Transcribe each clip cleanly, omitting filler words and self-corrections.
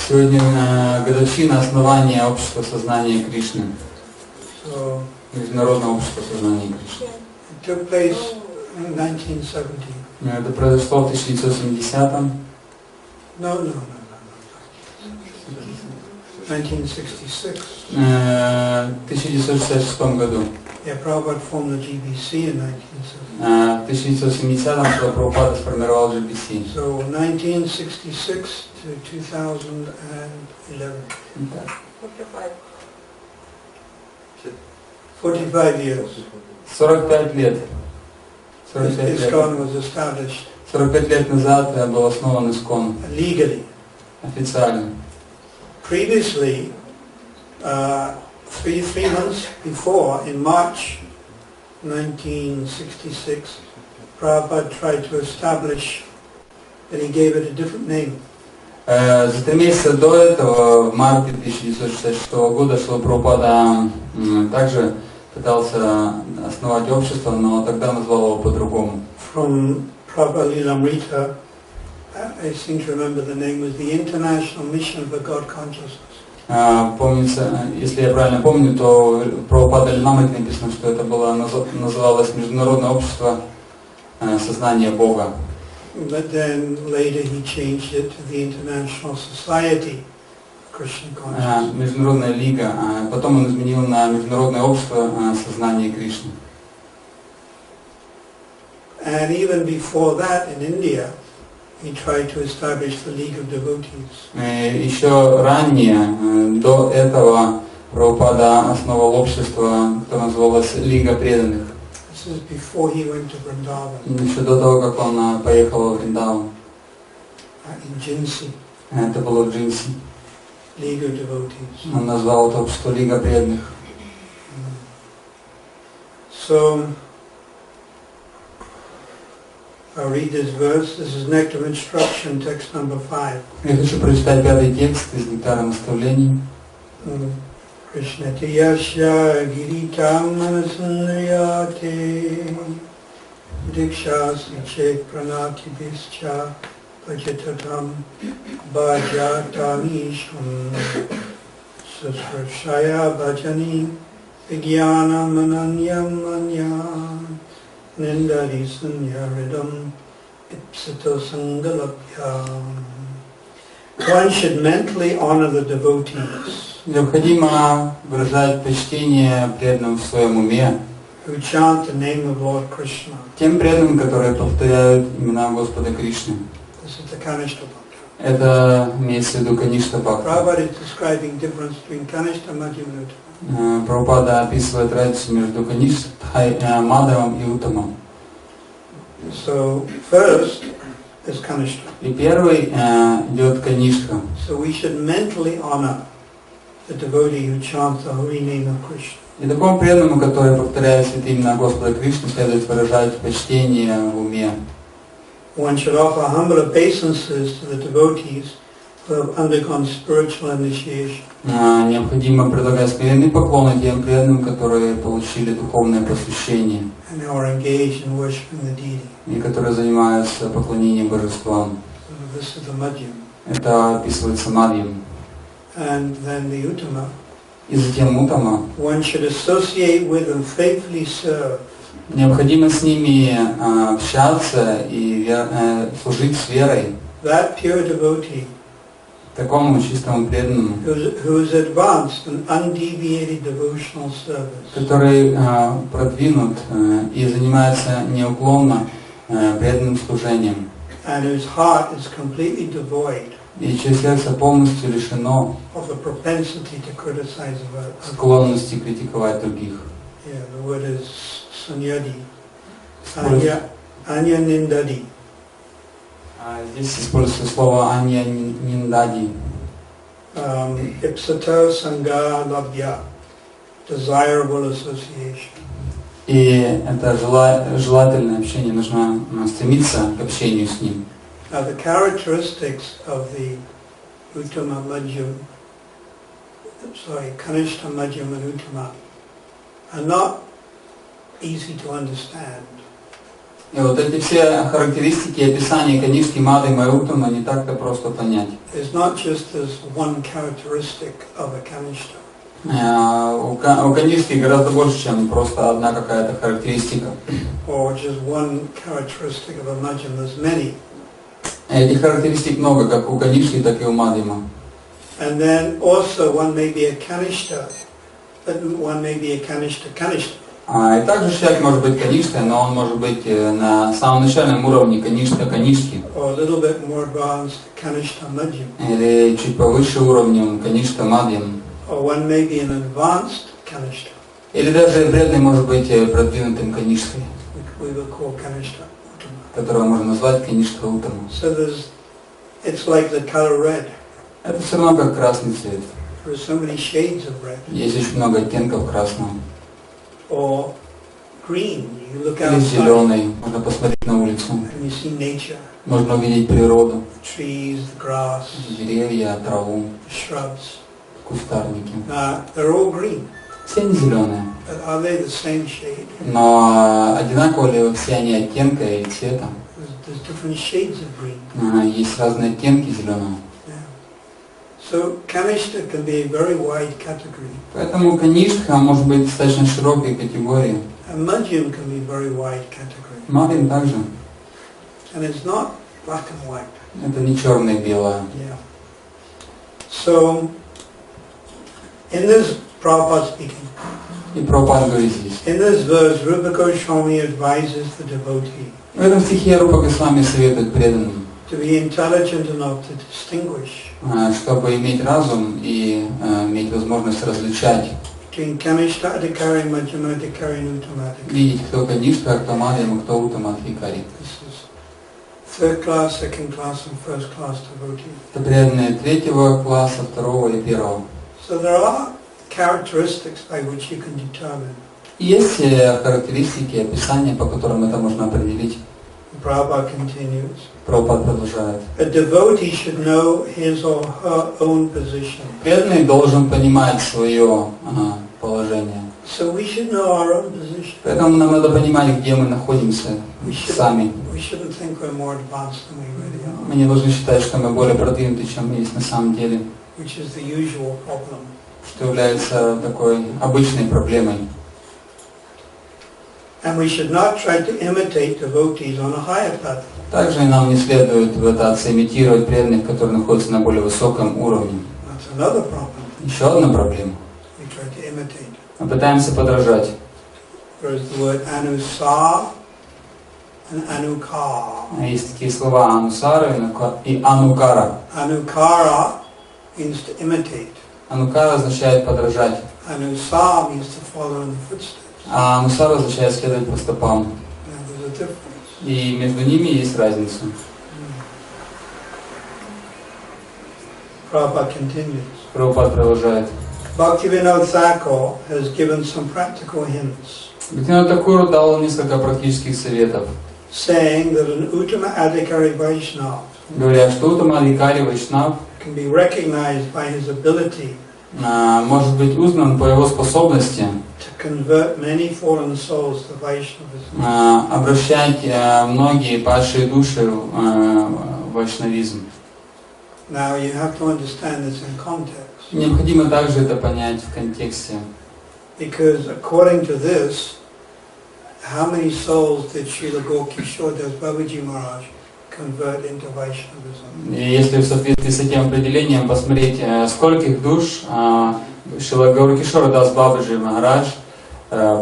Сегодня годовщина основания Общества Сознания Кришны, Международного Общества Сознания Кришны. Это произошло в 1970-м. 1966 году. В 1970-м Шрила Прабхупада сформировал GBC. 1966 to 2011. 45 years. 45 лет. 45 лет назад был основан Искон. Legally. Официально. Previously, three months before, in March 1966, Prabhupada tried to establish that he gave it a different name. За 3 месяца до этого, в марте 1966 года, Шрила Прабхупада также пытался основать общество, но тогда назвал его по-другому. From Prabhupada Lilamrita, I seem to remember the name was the International Mission for God Consciousness. Помнится, если я правильно помню, то в Прабхупада Лиламрите написано, что это было, называлось Международное Общество Сознания Бога. But then later he changed it to the International Society of Krishna Consciousness. Международная лига. Потом он изменил на Международное Общество Сознания Кришны. And even before that, in India, he tried to establish the League of Devotees. Еще ранее, до этого, Прабхупада основал общество, которое называлось Лига преданных. This is before he went to Vrindavan. Еще до того, как он поехал в Вриндаван. In Jinsi. Это было в Джинси. League of Devotees. Он назвал это общество Лига преданных. So, I'll read this verse. This is Nectar Instruction, text number 5. Я хочу прочитать 5-й текст из Нектара наставлений. Krishna Tiyasya Giritam Manasundriyate Dikshasi Chek Pranati Bischa Pajatatam Bhajatamisham Susrashaya Bhajani Vigyana Mananyam Manyan Nindari Sunyaridam Ipsito Sangalapyam. One should mentally honor the devotees. Необходимо выражать почтение преданным в своем уме. Who chant the name of Lord Krishna. Тем преданным, которые повторяют имена Господа Кришны. This is the Kanishta Bhakta. Это имеется в виду Каништа Бхакта. Prabhupada is describing difference between Kanishta, Madhyama and Uttama. Прабхупада описывает разницу между Каништхой, Мадхавом и Уттамом. So first is Kanishta. И первый идет Каништха. So we should mentally honor the devotee who chants the holy name of Krishna. И такому преданному, который повторяет святые имена Господа Кришны, следует выражать почтение в уме. One should offer humble obeisances to the devotees who have undergone spiritual initiation. Необходимо предлагать смиренные поклоны тем преданным, которые получили духовное просвещение. And who are engaged in worshiping the deity. И которые занимаются поклонением божествам. So this is the Madhyam. Это описывается Мадьям. And then the Uttama. И затем Уттама. One should associate with and faithfully serve. Необходимо с ними общаться и служить с верой. That pure devotee. Такому чистому преданному. Who is advanced in undeviated devotional service. Который продвинут и занимается неуклонно преданным служением. And whose heart is completely devoid. И чье сердце полностью лишено склонности критиковать других. Yeah, the word is sanyadi. Anya nindadi. Здесь используется слово анья ниндади. Ipsata sangha labhya. Desirable association. И это желательное общение, нужно стремиться к общению с ним. Now the characteristics of the Uttama, Madhyam, Kanishta, Madhyam and Uttama are not easy to understand. И вот эти все характеристики и описания Канишки, Мадхимы и Уттамы не так-то просто понять. It's not just as one characteristic of a Kanishta. У Канишки гораздо больше, чем просто одна какая-то характеристика. Or just one characteristic of a Madhyama. There's many. Этих характеристик много, как у Канишки, так и у Мадхимы. And then also one may be a Kanishta, but one may be a Kanishta Kanishta. И также человек может быть Каништой, но он может быть на самом начальном уровне Канишки. Or a little bit more advanced Kanishta Madhyama. Или чуть повыше уровнем Каништа Мадхим. Or one may be an advanced Kanishta. Или даже преданный может быть продвинутым Каништой, We will call Kanishta Uttama. которого можно назвать Каништа Уттама. So it's like the color red. Это все равно как красный цвет. There are so many shades of red. Есть очень много оттенков красного. Or green. You look Или outside зеленый. Можно посмотреть на улицу. and you see nature. Можно увидеть природу. The trees, the grass, Деревья, траву, the shrubs. кустарники. Now, they're all green. Все они зеленые. But are they the same shade? Но одинаково ли все они оттенка и цвета? There's different shades of green. Есть разные оттенки зеленого. So Kanishta can be a very wide category. Поэтому Канишка может быть достаточно широкой категорией. And Madhyam can be a very wide category. Мадхим также. And it's not black and white. Это не черное и белое. Yeah. So, in this, Prabhupada speaking, И Прабхупада говорит здесь. in this verse, Rupa Goswami advises the devotee В этом стихе Рупа Госвами советует преданным, to be intelligent enough to distinguish чтобы иметь разум и иметь возможность различать, between Kanishta Adhikari, Madhyama Adhikari, and Uttama Adhikari. видеть, кто Канишка, кто Мадхим, кто Уттама Адхикари. This is third class, second class, and first class devotees. Это преданные третьего класса, второго и первого. So there are characteristics by which you can determine. И есть характеристики, описания, по которым это можно определить. Prabhupada continues. Прабхупада продолжает. A devotee should know his or her own position. Преданный должен понимать свое положение. So we should know our own position. Поэтому нам надо понимать, где мы находимся сами. We shouldn't think we're more advanced than we really are. Мы не должны считать, что мы более продвинуты, чем мы есть на самом деле, Which is the usual problem. что является такой обычной проблемой. And we should not try to imitate devotees on a higher platform. Также нам не следует пытаться имитировать преданных, которые находятся на более высоком уровне. That's another problem. Еще одна проблема. We try to imitate. Мы пытаемся подражать. There's the word anusa and anukar. Есть такие слова анусара и анукара. Anukara means to imitate. Анукара означает подражать, Anusa means to follow in the footsteps. а анусара означает следовать по стопам. Now there's a difference. И между ними есть разница. Prabhupada continues. Прабхупада продолжает. Bhaktivinoda Thakur has given some practical hints, Бхактивинода Тхакур дал несколько практических советов, saying that an Uttama Adhikari Vaishnava говоря, что Уттама Адхикари Вайшнав can be recognized by his ability может быть узнан по его способности to convert many fallen souls to Vaishnavism. Обращать многие падшие души в вайшнавизм. Now you have to understand this in context, Необходимо также это понять в контексте. because according to this, how many souls did Srila Gokishore Das Babaji Maharaj convert into Vaishnavism? И если в соответствии с этим определением посмотреть, скольких душ Шрила Гауракишора Дас Бабаджи Махарадж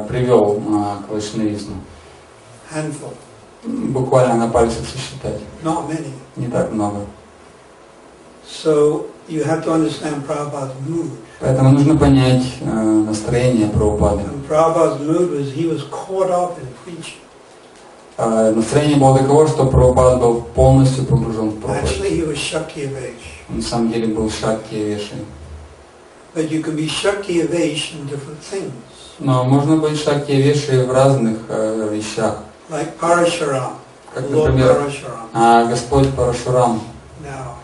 привел к вайшнавизму. Handful, Буквально на пальцах сосчитать. not many. Не так много. So you have to understand Prabhupada's mood. Поэтому нужно понять настроение Прабхупады. And Prabhupada's mood was he was caught up in preaching. Настроение было таково, что Прабхупада был полностью погружен в Actually, проповедь. he was Shakti-Avesh. Он на самом деле был шакти-вешей. But you can be Shakti-Avesh in different things. Но можно быть шакти-вешей в разных вещах. Like Parashuram, Как, Lord например, Parashuram. Господь Парашурам. Now,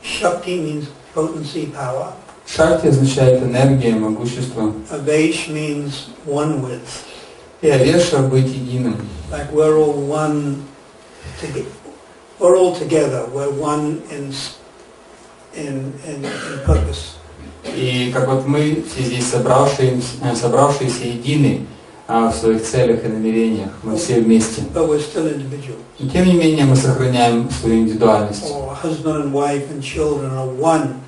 Shakti means potency, power. Шакти означает энергия, могущество. Avesh means one with. И Авеша быть единым. Like we're all one we're all together, we're one in purpose. И как вот мы все здесь собравшиеся едины в своих целях и намерениях, мы все вместе. But we're still individuals. Но тем не менее мы сохраняем свою индивидуальность. Or husband and wife and children are one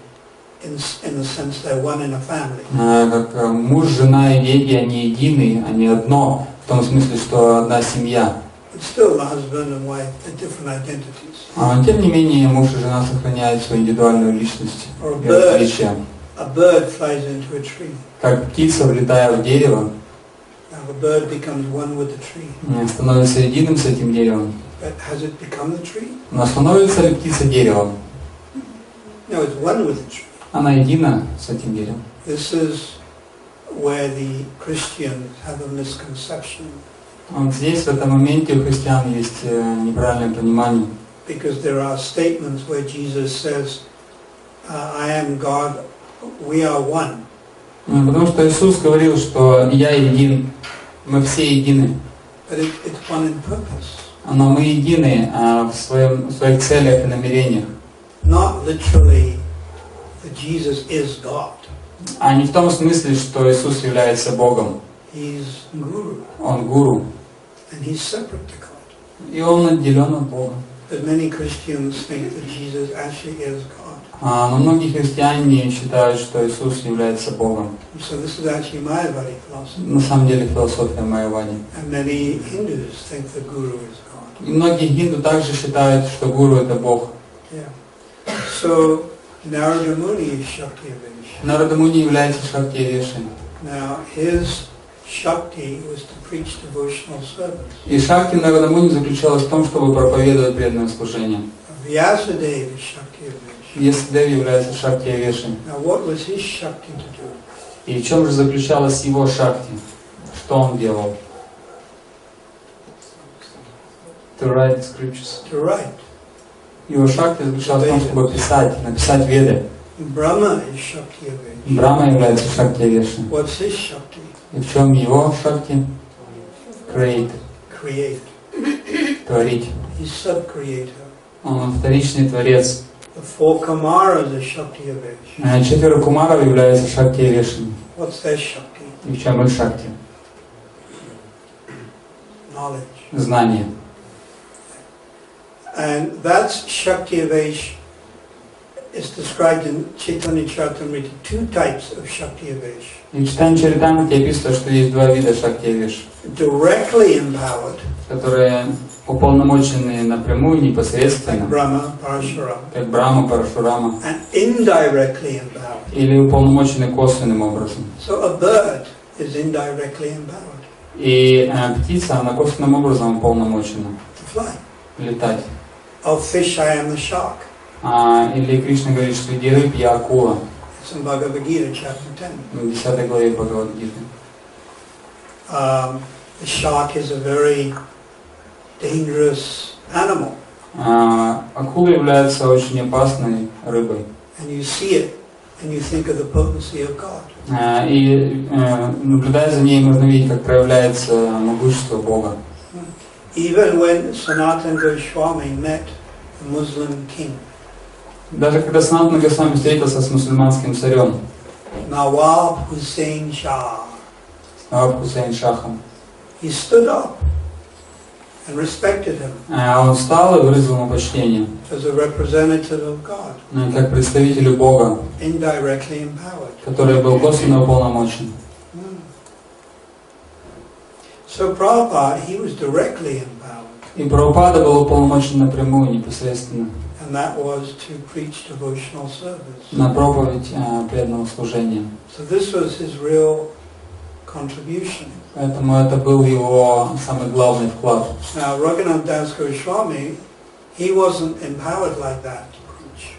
in the sense they're one in a family. Как муж, жена и дети, они едины, они одно, в том смысле, что одна семья. But still the husband and wife are different identities. Но тем не менее муж и жена сохраняют свою индивидуальную личность и различия. A bird flies into a tree. Как птица, влетая в дерево, Now the bird becomes one with the tree. становится единым с этим деревом. But has it become the tree? Но становится ли птица деревом? No, it's one with the tree. Она едина с этим деревом. This is where the Christians have a misconception. Вот здесь, в этом моменте, у христиан есть неправильное понимание. Because there are statements where Jesus says, I am God, we are one. Потому что Иисус говорил, что я един, мы все едины. But it's one in purpose. Но мы едины в своих целях и намерениях. Not literally that Jesus is God. А не в том смысле, что Иисус является Богом. He's Guru. Он гуру. And he's separate to God. И он отделен от Бога. But many Christians think that Jesus actually is God. Но многие христиане считают, что Иисус является Богом. So this is actually Mayavadi philosophy. На самом деле философия Майявади. And many Hindus think the Guru is God. И многие хинду также считают, что гуру это Бог. Yeah. So Narada Muni is Shakti Avesh. Нарада Муни является Шакти Авешей. Now his Shakti was to preach devotional service. И Шакти Нарада Муни заключалась в том, чтобы проповедовать преданное служение. Vyasadeva is Shakti Avesh. Ясадев является Шакти Авешей. Now what was his Shakti to do? И в чем же заключалась его Шакти? Что он делал? To write the scriptures. To write. Его Шакти заключалась в том, чтобы написать Веды. Brahma is Shakti Avesh. Брахма является Шакти Авешей. What's his Shakti? И в чем его Шакти? Create. Create. Творить. He's sub-creator. Он вторичный творец. The four Kumaras are Shakti Avesh. 4 кумаров являются Шакти Авешами. What's their Shakti? И в чем их Шакти? Knowledge. Знание. And that's Shakti Avesh is described in Chaitanya Charitamrita, two types of Shakti Avesh. И в Читанье Чаритамрите описано, что есть два вида Шакти Авеш, Directly empowered, которые уполномочены напрямую, непосредственно, like Brahma, Parashurama, как Брахма, Парашурама, and indirectly empowered. или уполномочены косвенным образом. So a bird is indirectly empowered И птица, она косвенным образом уполномочена to fly. летать. Of fish I am the shark. Или Кришна говорит, что среди рыб я акула. It's in Bhagavad Gita, chapter 10. В 10 главе Бхагавад-гиты. The shark is a very dangerous animal. Акула является очень опасной рыбой. And you see it, and you think of the potency of God. И наблюдая за ней, можно видеть, как проявляется могущество Бога. Even when Sanatana Goswami met the Muslim king, Даже когда Санатана Госвами встретился с мусульманским царем, Nawab Hussain Shah, Наваб Хусейн Шахом, he stood up and respected him он встал и выразил ему почтение, as a representative of God, как представителю Бога, indirectly empowered. который был косвенно уполномочен. So Prabhupada, he was directly empowered, И Прабхупада был уполномочен напрямую, непосредственно, and that was to preach devotional service. на проповедь преданного служения. So this was his real contribution. Поэтому это был его самый главный вклад. Now Raghunath Das Goswami, he wasn't empowered like that to preach.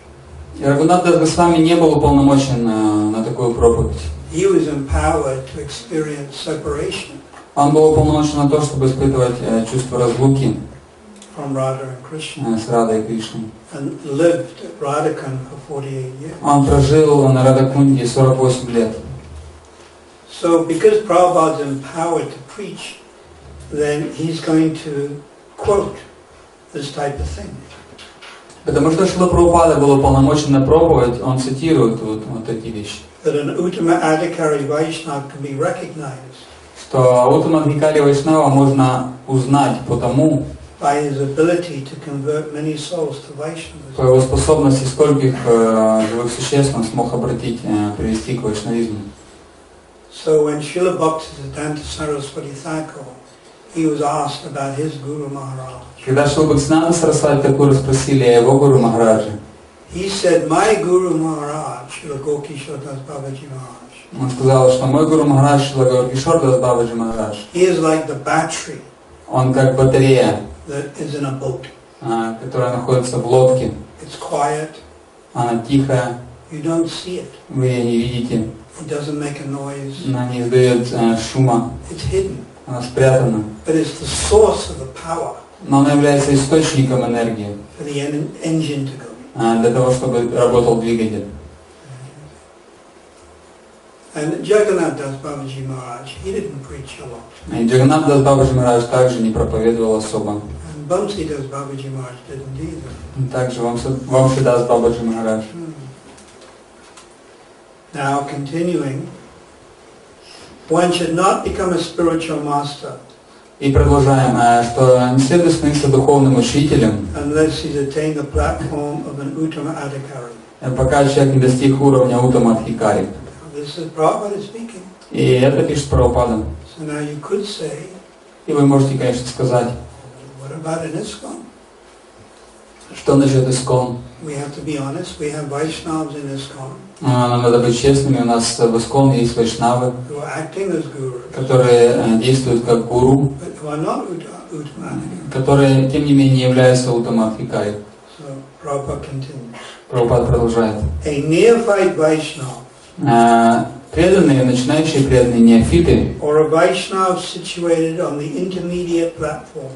И Рагунат Дас Госвами не был уполномочен на такую проповедь. He was empowered to experience separation Он был уполномочен на то, чтобы испытывать чувство разлуки from Radha and Krishna, с Радой и Кришной. and lived at Radhakan for 48 years. Он прожил на Радакунде 48 лет. So because Prabhupada is empowered to preach then he's going to quote this type of thing. Потому что Шрила Прабхупада был уполномочен на проповедь, он цитирует вот эти вещи. That an Uttama Adhikari Vaishnava can be recognized Что Уттамадхикари Вайшнава можно узнать по тому, by his ability to convert many souls to Vaishnavism. по его способности скольких живых существ он смог обратить, привести к вайшнавизму. So when Srila Bhaktisiddhanta Saraswati Thakur, he was asked about his Guru Maharaj. Когда Шрила Бхактисиданта Сарасвати Такура спросили о его Гуру Махараджи, He said, my Guru Maharaj, Srila Gokishore Das Babaji Maharaj, он сказал, что мой Гуру Махарадж Шрила Гауркишор Дас Бабаджи Махарадж, he is like the battery он как батарея, that is in a boat. которая находится в лодке. It's quiet, Она тихая, you don't see it, вы ее не видите, it doesn't make a noise, она не издает шума, it's hidden, она спрятана. but it's the source of the power Но она является источником энергии for the engine to go. для того, чтобы работал двигатель. And Jagannath Das Babaji Maharaj, he didn't preach a lot. И Джаганнат Дас Бабаджи Махарадж также не проповедовал особо. And Bamsi Das Babaji Maharaj didn't either. Также Вамши Дас Бабаджи Махарадж. Now continuing, one should not become a spiritual master И продолжаем, что не следует становиться духовным учителем, unless he's attained the platform of an Uttama Adhikari. пока человек не достиг уровня Уттамадхикари. This is Prabhupada speaking. И это пишет Прабхупада. So now you could say, И вы можете, конечно, сказать, what about an ISKCON? что насчет ИСККОН? We have to be honest, we have Vaishnavas in ISKCON Нам надо быть честными, у нас в ИСККОН есть вайшнавы, who are acting as gurus, которые действуют как гуру, but who are not Uttama Adhikari. которые, тем не менее, являются Уттамадхикари. So Prabhupada continues. Прабхупада продолжает. A neophyte Vaishnava Преданные, начинающие преданные неофиты, or a Vaishnava situated on the intermediate platform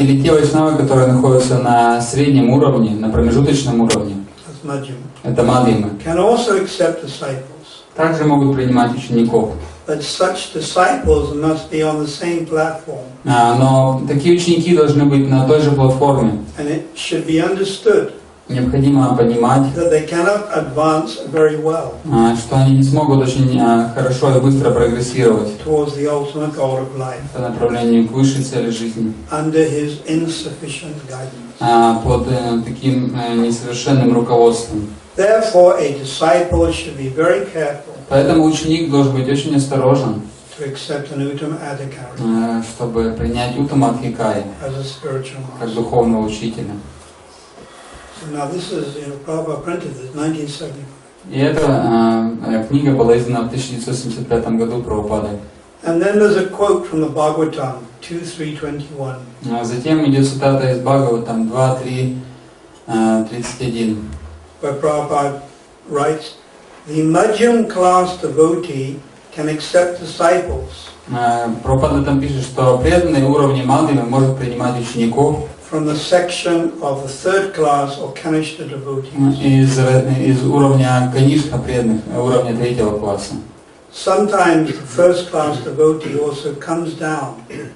или те вайшнавы, которые находятся на среднем уровне, на промежуточном уровне, as Madhyam это мадхимы, can also accept disciples. также могут принимать учеников. But such disciples must be on the same platform. Но такие ученики должны быть на той же платформе. And it should be understood Необходимо понимать, that they cannot advance very well что они не смогут очень хорошо и быстро прогрессировать towards the ultimate goal of life по направлению к высшей цели жизни under his insufficient guidance. под таким несовершенным руководством. Therefore, a disciple should be very careful Поэтому ученик должен быть очень осторожен, to accept an Uttama Adhikari чтобы принять Уттамадхикари as a spiritual как master. духовного учителя. So now this is, Prabhupada printed this 1975. И эта книга была издана в 1975 году Прабхупадой. And then there's a quote from the Bhagavatam 2.3.21. Затем идет цитата из Бхагаватам 2.3.31. Where Prabhupada writes, the Madhyam class devotee can accept disciples Прабхупада там пишет, что преданные уровни мадхимы может принимать учеников from the section of the third class or Kanishta devotees. из уровня канишха преданных, уровня третьего класса. Sometimes the first class devotee also comes down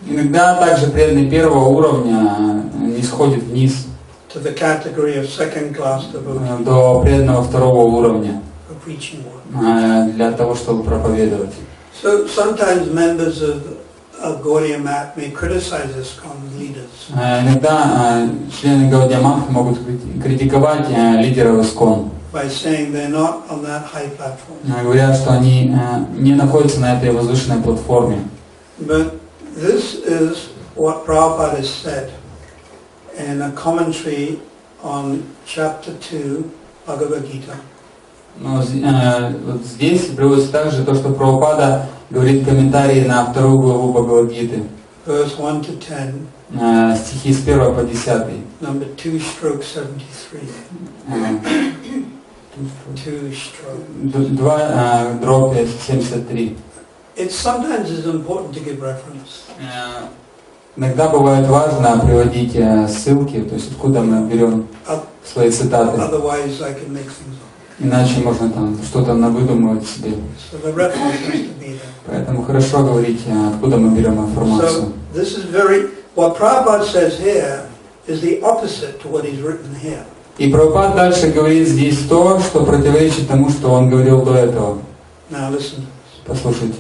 Иногда также преданный первого уровня не сходит вниз to the category of second class devotee до преданного второго уровня for preaching work. для того, чтобы проповедовать. So sometimes members of Gaudiya Math may criticize ISKCON leaders Иногда члены Гаудия Матха могут критиковать лидеров ИСККОН, by saying they're not on that high platform. говорят, что они не находятся на этой возвышенной платформе. But this is what Prabhupada has said in a commentary on chapter 2 Bhagavad Gita. Но вот здесь приводится также то, что Прабхупада говорит в комментарии на вторую главу Бхагавад-гиты, Verse 1 to 10, стихи с 1 по 10. number 2 stroke 73. 2 stroke. 2 дробь 73. It sometimes is important to give reference. Иногда бывает важно приводить ссылки, то есть откуда мы берем свои цитаты. Otherwise I can make things up. Иначе можно там что-то навыдумывать себе. So the reference has to be there. Поэтому хорошо говорить, откуда мы берем информацию. So this is what Prabhupada says here is the opposite to what he's written here. И Прабхупад дальше говорит здесь то, что противоречит тому, что он говорил до этого. Now listen. Послушайте.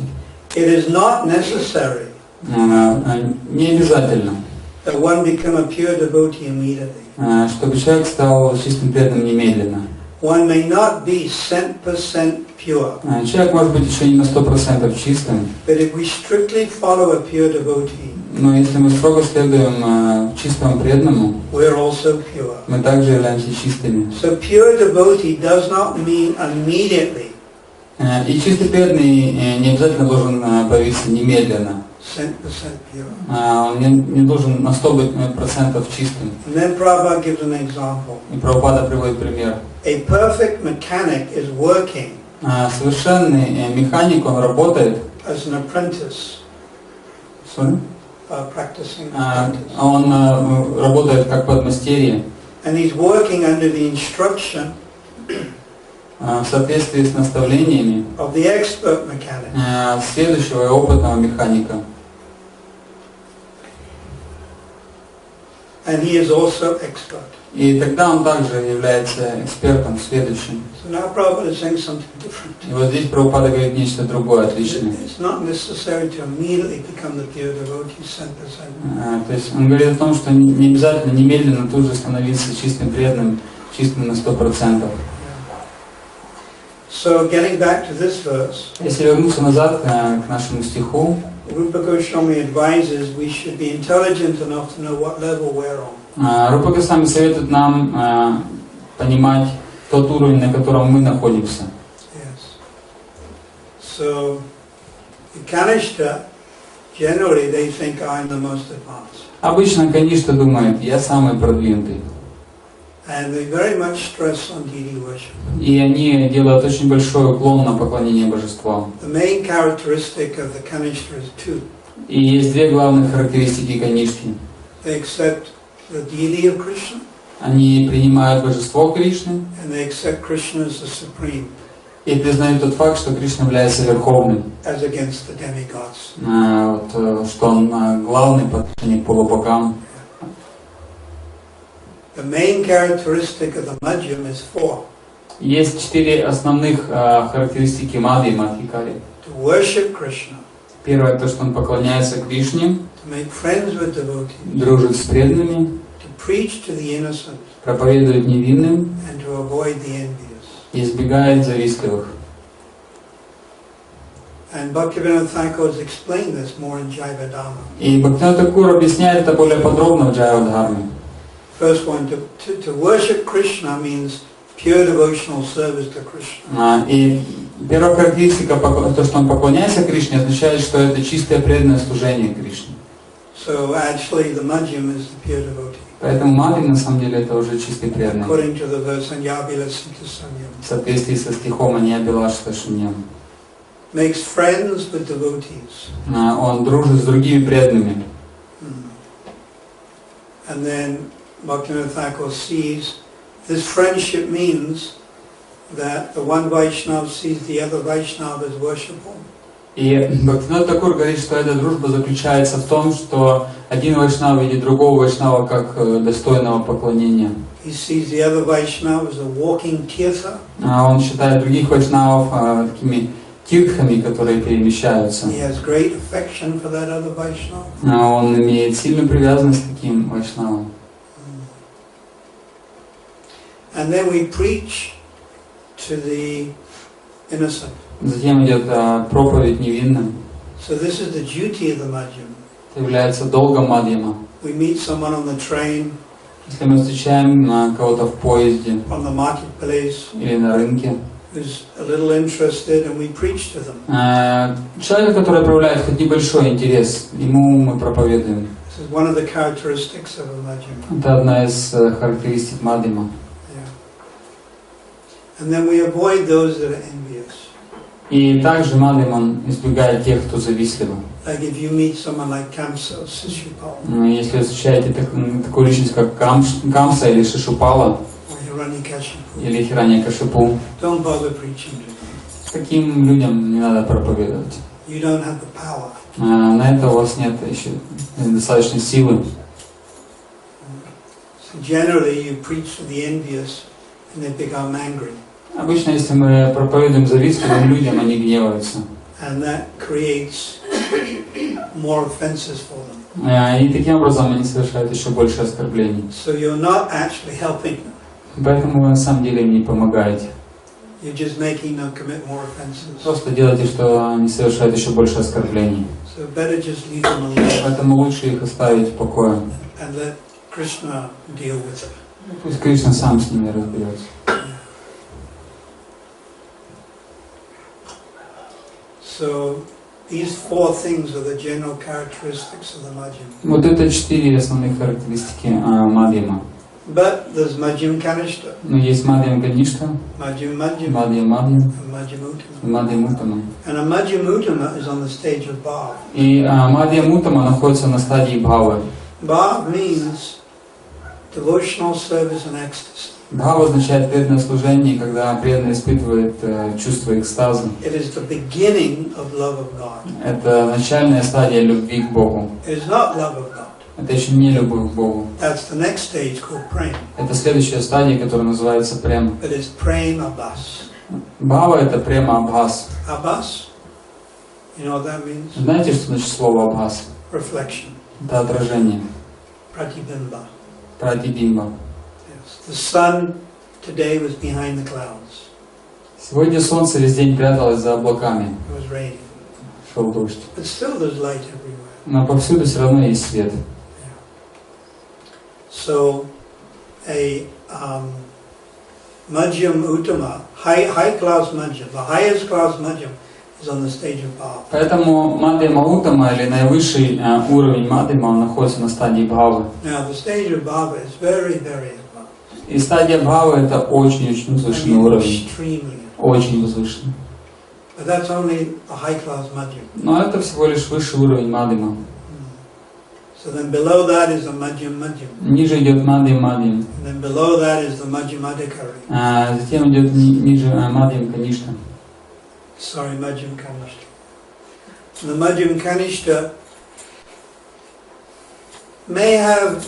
It is not necessary Не обязательно, that one become a pure devotee immediately. чтобы человек стал чистым преданным немедленно. One may not be 100% pure. Человек может быть еще не на 100% чистым, But if we strictly follow a pure devotee, но если мы строго следуем чистому преданному, we're also pure. мы также являемся чистыми. So pure devotee does not mean immediately И чистый преданный не обязательно должен появиться немедленно. 100% pure. Он не должен на 100% чистым. And then Prabhupada gives an example. И Прабхупада приводит пример. A perfect mechanic is working Совершенный механик, он работает. as an apprentice, Sorry? practicing apprentice. Он работает как подмастерье. And he's working under the instruction В соответствии с наставлениями of the expert mechanic. следующего и опытного механика. And he is also expert. И тогда он также является экспертом следующим. So now Prabhupada is saying something different. И вот здесь Прабхупада говорит нечто другое, отличное. It's not necessary to immediately become the pure devotee 100%. То есть он говорит о том, что не обязательно немедленно тут же становиться чистым преданным, чистым на 100%. So getting back to this verse, Если вернуться назад к нашему стиху, Rupa Goswami advises we should be intelligent enough to know what level we're on. Рупа Госвами советует нам понимать тот уровень, на котором мы находимся. Yes. So the Kanishta, generally they think I'm the most advanced. Обычно Каништа думает, я самый продвинутый. And they very much stress on deity worship. И они делают очень большой уклон на поклонение божествам. The main characteristic of the Kanishta is two. И есть две главные характеристики Канишки. They accept the deity of Krishna, Они принимают божество Кришны and they accept Krishna as the supreme, и признают тот факт, что Кришна является верховным, as against the demigods. что он главный по отношению к полубогам. The main characteristic of the Madhyam is four. Есть четыре основных характеристики Мадхьяма Адхикари. To worship Krishna, Первое, то, что он поклоняется Кришне, to make friends with devotees, дружит с преданными, to preach to the innocent, проповедует невинным and to avoid the envious. и избегает завистливых. And Bhaktivinoda Thakur has explained this more in Jayavadharma. И Бхактивинода Тхакур объясняет это более подробно в Джайавадхарме. First one, to worship Krishna means pure devotional service to Krishna. И первая характеристика, то, что он поклоняется Кришне, означает, что это чистое преданное служение Кришне. So actually the Madhyam is the pure devotee. Поэтому Мадхьям на самом деле это уже чистый преданный. According to the verse, Anyabhila Sita Sanyam. В соответствии со стихом Аньябилашта Шуньям. Makes friends with devotees. Он дружит с другими преданными. And then Bhaktivinoda Thakur sees this friendship means that the one Vaishnava sees the other Vaishnava as worshipful. И Бхактивинода Тхакур говорит, что эта дружба заключается в том, что один вайшнав видит другого вайшнава как достойного поклонения. He sees the other Vaishnava as a walking tirtha. Он считает других вайшнавов такими тиртхами, которые перемещаются. He has great affection for that other Vaishnava. Он имеет сильную привязанность к таким вайшнавам. And then we preach to the innocent. Затем идет проповедь невинным. So this is the duty of the Madhyam. Это является долгом Мадхьяма. We meet someone on the train, Если мы встречаем кого-то в поезде on the marketplace, или на рынке, who's a little interested, and we preach to them. человека, который проявляет хоть небольшой интерес, ему мы проповедуем. This is one of the characteristics of a Madhyam. Это одна из характеристик Мадхьяма. And then we avoid those that are envious. И также Мадхьяма избегает тех, кто завистливы. Like if you meet someone like Kamsa or Shishupal, Если вы встречаете такую личность, как Камса или Шишупала, or или Хираньякашипу. Don't bother preaching to them. Таким людям не надо проповедовать. You don't have the power. На это у вас нет еще достаточной силы. So generally you preach to the envious and they become angry. Обычно, если мы проповедуем завистливым людям, они гневаются. And that creates more offenses for them. И таким образом они совершают еще больше оскорблений. So you're not actually helping them. Поэтому вы на самом деле им не помогаете. You're just making them commit more offenses. Просто делайте, что они совершают еще больше оскорблений. So better just leave them alone. Поэтому лучше их оставить в покое. And let Krishna deal with it. Пусть Кришна сам с ними разберется. So these four things are the general characteristics of the Madhyam. Вот это 4 основных характеристики Мадьяма. But there's Madhyam Kanishta, Но есть Мадьям Каништа, Madhyam Madhyam, Мадьям Мадьям and Madhyam Uttama. и Мадьям Уттама. And a Madhyam Uttama is on the stage of Bhav. И Мадьям Уттама находится на стадии Бхавы. Bhav means devotional service and ecstasy. Бхава означает преданное служение, когда преданный испытывает чувство экстаза. It is the beginning of love of God. Это начальная стадия любви к Богу. It is not love of God. Это еще не любовь к Богу. That's the next stage called prema. Это следующая стадия, которая называется прем. It is prema abhas. Бхава это према абхас. Abhas, you know what that means? Знаете, что значит слово абхас? Reflection. Это отражение. Pratibimba. Пратибимба. Yes. The sun today was behind the clouds. Сегодня солнце весь день пряталось за облаками. It was raining. Шел дождь. But still there's light everywhere. Но повсюду все равно есть свет. So, a Madhyam Uttama, high class Madhyam, the highest class Madhyam is on the stage of Bhava. Поэтому Мадьяма Уттама, или наивысший уровень Мадьяма, он находится на стадии Бхавы. Now, the stage of Bhava is very, very advanced. И стадия Бхавы это очень-очень возвышенный уровень. Extremely. Очень возвышенный. But that's only a high class Madhyam. Но это всего лишь высший уровень Мадьяма. So then below that is the Madhyam Madhyam. Ниже идет Мадьям Мадьям. And then below that is the Madhyam Adhikari. Затем идет ниже Мадьям Каништа. Sorry, Madhyam Kanishta. And the Madhyam Kanishta may have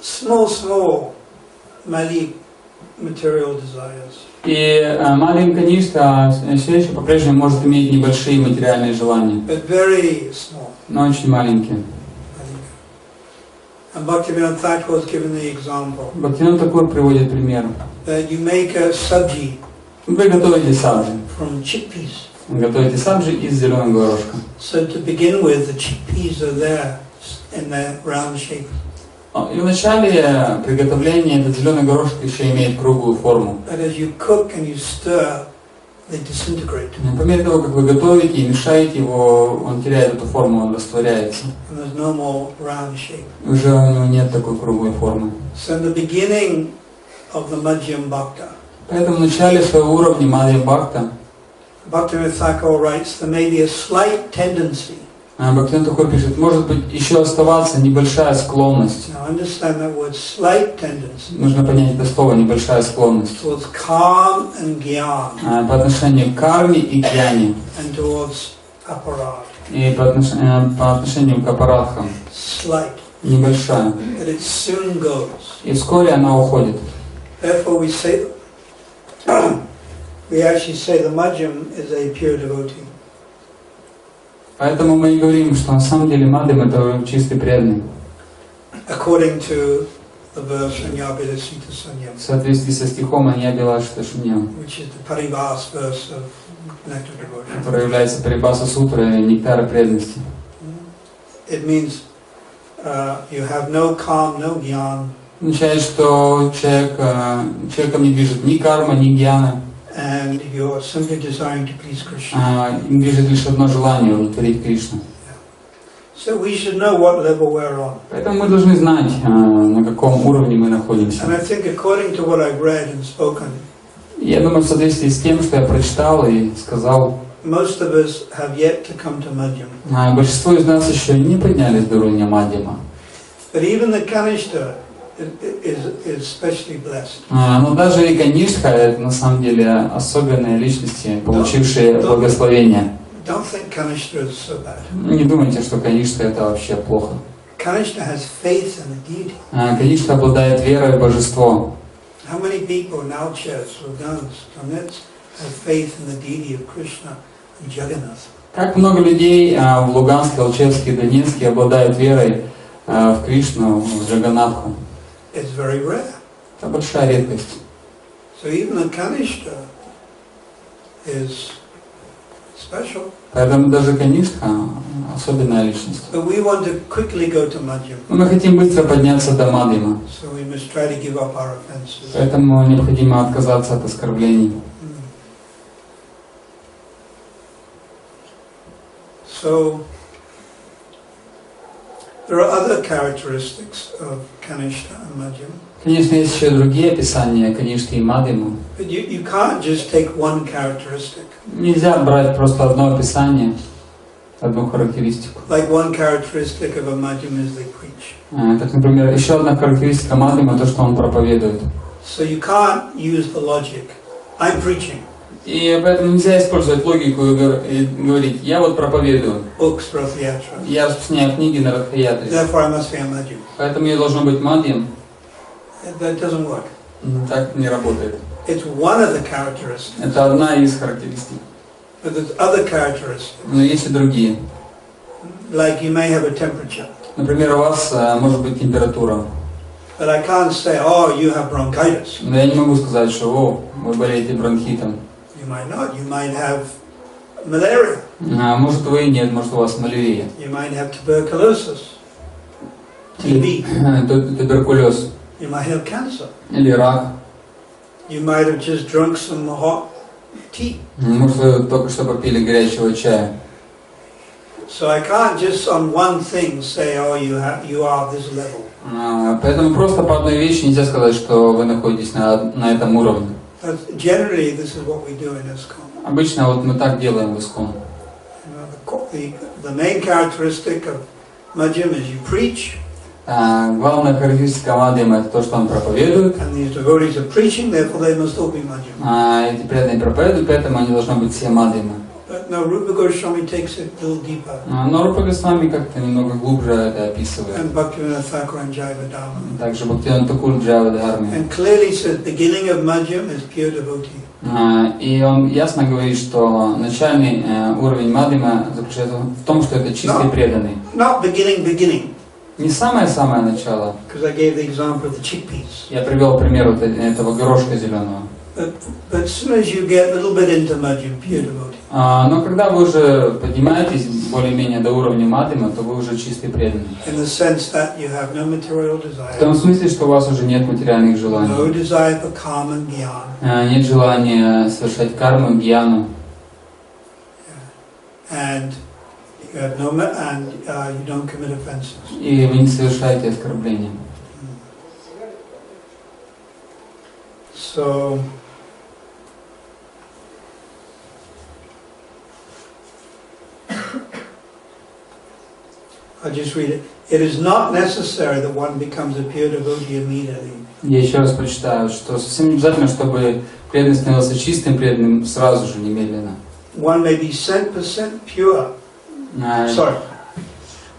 small malic material desires. И Мадьям Каништа все еще по-прежнему может иметь небольшие материальные желания. But very small. Но очень маленькие. And Bhaktivinoda Thakur has given the example Бхактивинода Тхакур приводит пример. that you make a sabji Вы готовите сабджи. from chickpeas. Готовите сабджи из зеленого горошка. So to begin with, the chickpeas are there in their round shape. И в начале приготовления этот зеленый горошек еще имеет круглую форму. But as you cook and you stir, they disintegrate. По мере того, как вы готовите и мешаете его, он теряет эту форму, он растворяется. And there's no more round shape. Уже у него нет такой круглой формы. So in the beginning of the Madhyam Bhakta, Поэтому в начале своего уровня Мадьям Бхакта Bhaktivinoda Thakur writes there may be a slight tendency. Бхактивинода Тхакур пишет, может быть еще оставаться небольшая склонность. Now understand that word slight tendency Нужно понять это слово, небольшая склонность. towards calm and gyan По отношению к карме и гьяне. and towards aparad. И по отношению к апарадхам. Slight. Небольшая. But it soon goes. И вскоре она уходит. Therefore we say, we actually say the Madhyam is a pure devotee. Поэтому мы и говорим, что на самом деле Мадьям это чистый преданный. According to the verse Anyabhila Sita Sanyam, В соответствии со стихом Аньябилашита Шуньям, which is the Paribhas verse of Nectar devotion. который является Парибаса Сутрой Нектара преданности. It means you have no calm, no gyan, Означает, что человеком не движет ни карма, ни гьяна. and you are simply desiring to please Krishna. Им движет лишь одно желание — удовлетворить Кришну. So we should know what level we're on. Поэтому мы должны знать, на каком уровне мы находимся. And I think according to what I've read and spoken, Я думаю, в соответствии с тем, что я прочитал и сказал, most of us have yet to come to Madhyam. большинство из нас еще не поднялись до уровня Мадьяма. But even the Kanishta is specially blessed. Но даже и Канишка — это на самом деле особенные личности, получившие благословение. Don't think Kanishka is so bad. Не думайте, что Канишка — это вообще плохо. Kanishka has faith in the deity. Канишка обладает верой в божество. How many people in our church or Donetsk have faith in the deity of Krishna and Jagannath? Как много людей в Луганске, Алчевске, Донецке обладают верой в Кришну, в Джаганнатху. It's very rare. Это большая редкость. So even the Kanishka is special. Поэтому даже Канишка особенная личность. But we want to quickly go to Madhyam. Мы хотим быстро подняться до Мадхьяма. So we must try to give up our offenses. Поэтому необходимо отказаться от оскорблений. So there are other characteristics of Kanishka and Madhyam. Конечно, есть еще другие описания Канишки и Мадхьямы. But you can't just take one characteristic. Нельзя брать просто одно описание, одну характеристику. Like one characteristic of a Madhyam is they preach. Как, например, еще одна характеристика Мадхьяма — то, что он проповедует. So you can't use the logic. I'm preaching. И поэтому нельзя использовать логику и говорить: я вот проповедую, Books, Rathayatra. я распространяю книги на Радхаятре, Therefore I must be a Madhyam. поэтому я должен быть Мадхьям. That doesn't work. Так не работает. It's one of the characteristics. Это одна из характеристик. But there's other characteristics. Но есть и другие. Like you may have a temperature. Например, у вас может быть температура. But I can't say, oh, you have bronchitis. Но я не могу сказать, что о, вы болеете бронхитом. You might not. You might have malaria. Может вы и нет, может у вас малярия. You might have tuberculosis. TB. Туберкулез. You might have cancer. Или рак. You might have just drunk some hot tea. Может вы только что попили горячего чая. So I can't just on one thing say, oh, you are this level. Поэтому просто по одной вещи нельзя сказать, что вы находитесь на этом уровне. Generally, this is what we do in ISKCON. Обычно вот мы так делаем в ISKCON. The main characteristic of Madhyam is you preach. Главная характеристика Мадхьяма — это то, что он проповедует. And these devotees are preaching, therefore they must all be Madhyam. Эти преданные проповедуют, поэтому они должны быть все Мадхьямы. But no, Rupa Goswami takes it a little deeper. Но Рупа Госвами как-то немного глубже это описывает. And Bhaktivinoda Thakur and Jayavadharma. Также Бхактивинода Тхакур, Джайавадхарма. And clearly says beginning of Madhyam is pure devotee. И он ясно говорит, что начальный уровень Мадхьяма заключается в том, что это чистый преданный. Not beginning. Не самое-самое начало. Because I gave the example of the chickpeas. Я привел пример вот этого горошка зеленого. But as soon as you get a little bit into Madhyam, pure devotee. Но когда вы уже поднимаетесь более-менее до уровня Мадхьяма, то вы уже чистый преданный. In the sense that you have no material В том desire. смысле, что у вас уже нет материальных желаний. No desire for karma and gyan. Нет желания совершать карму, гьяну. And you have you don't commit offenses. И вы не совершаете оскорбления. So I'll just read it. It is not necessary that one becomes a pure devotee immediately. Я еще раз прочитаю, что совсем не обязательно, чтобы преданный становился чистым преданным сразу же, немедленно. One may be 100% pure. Sorry.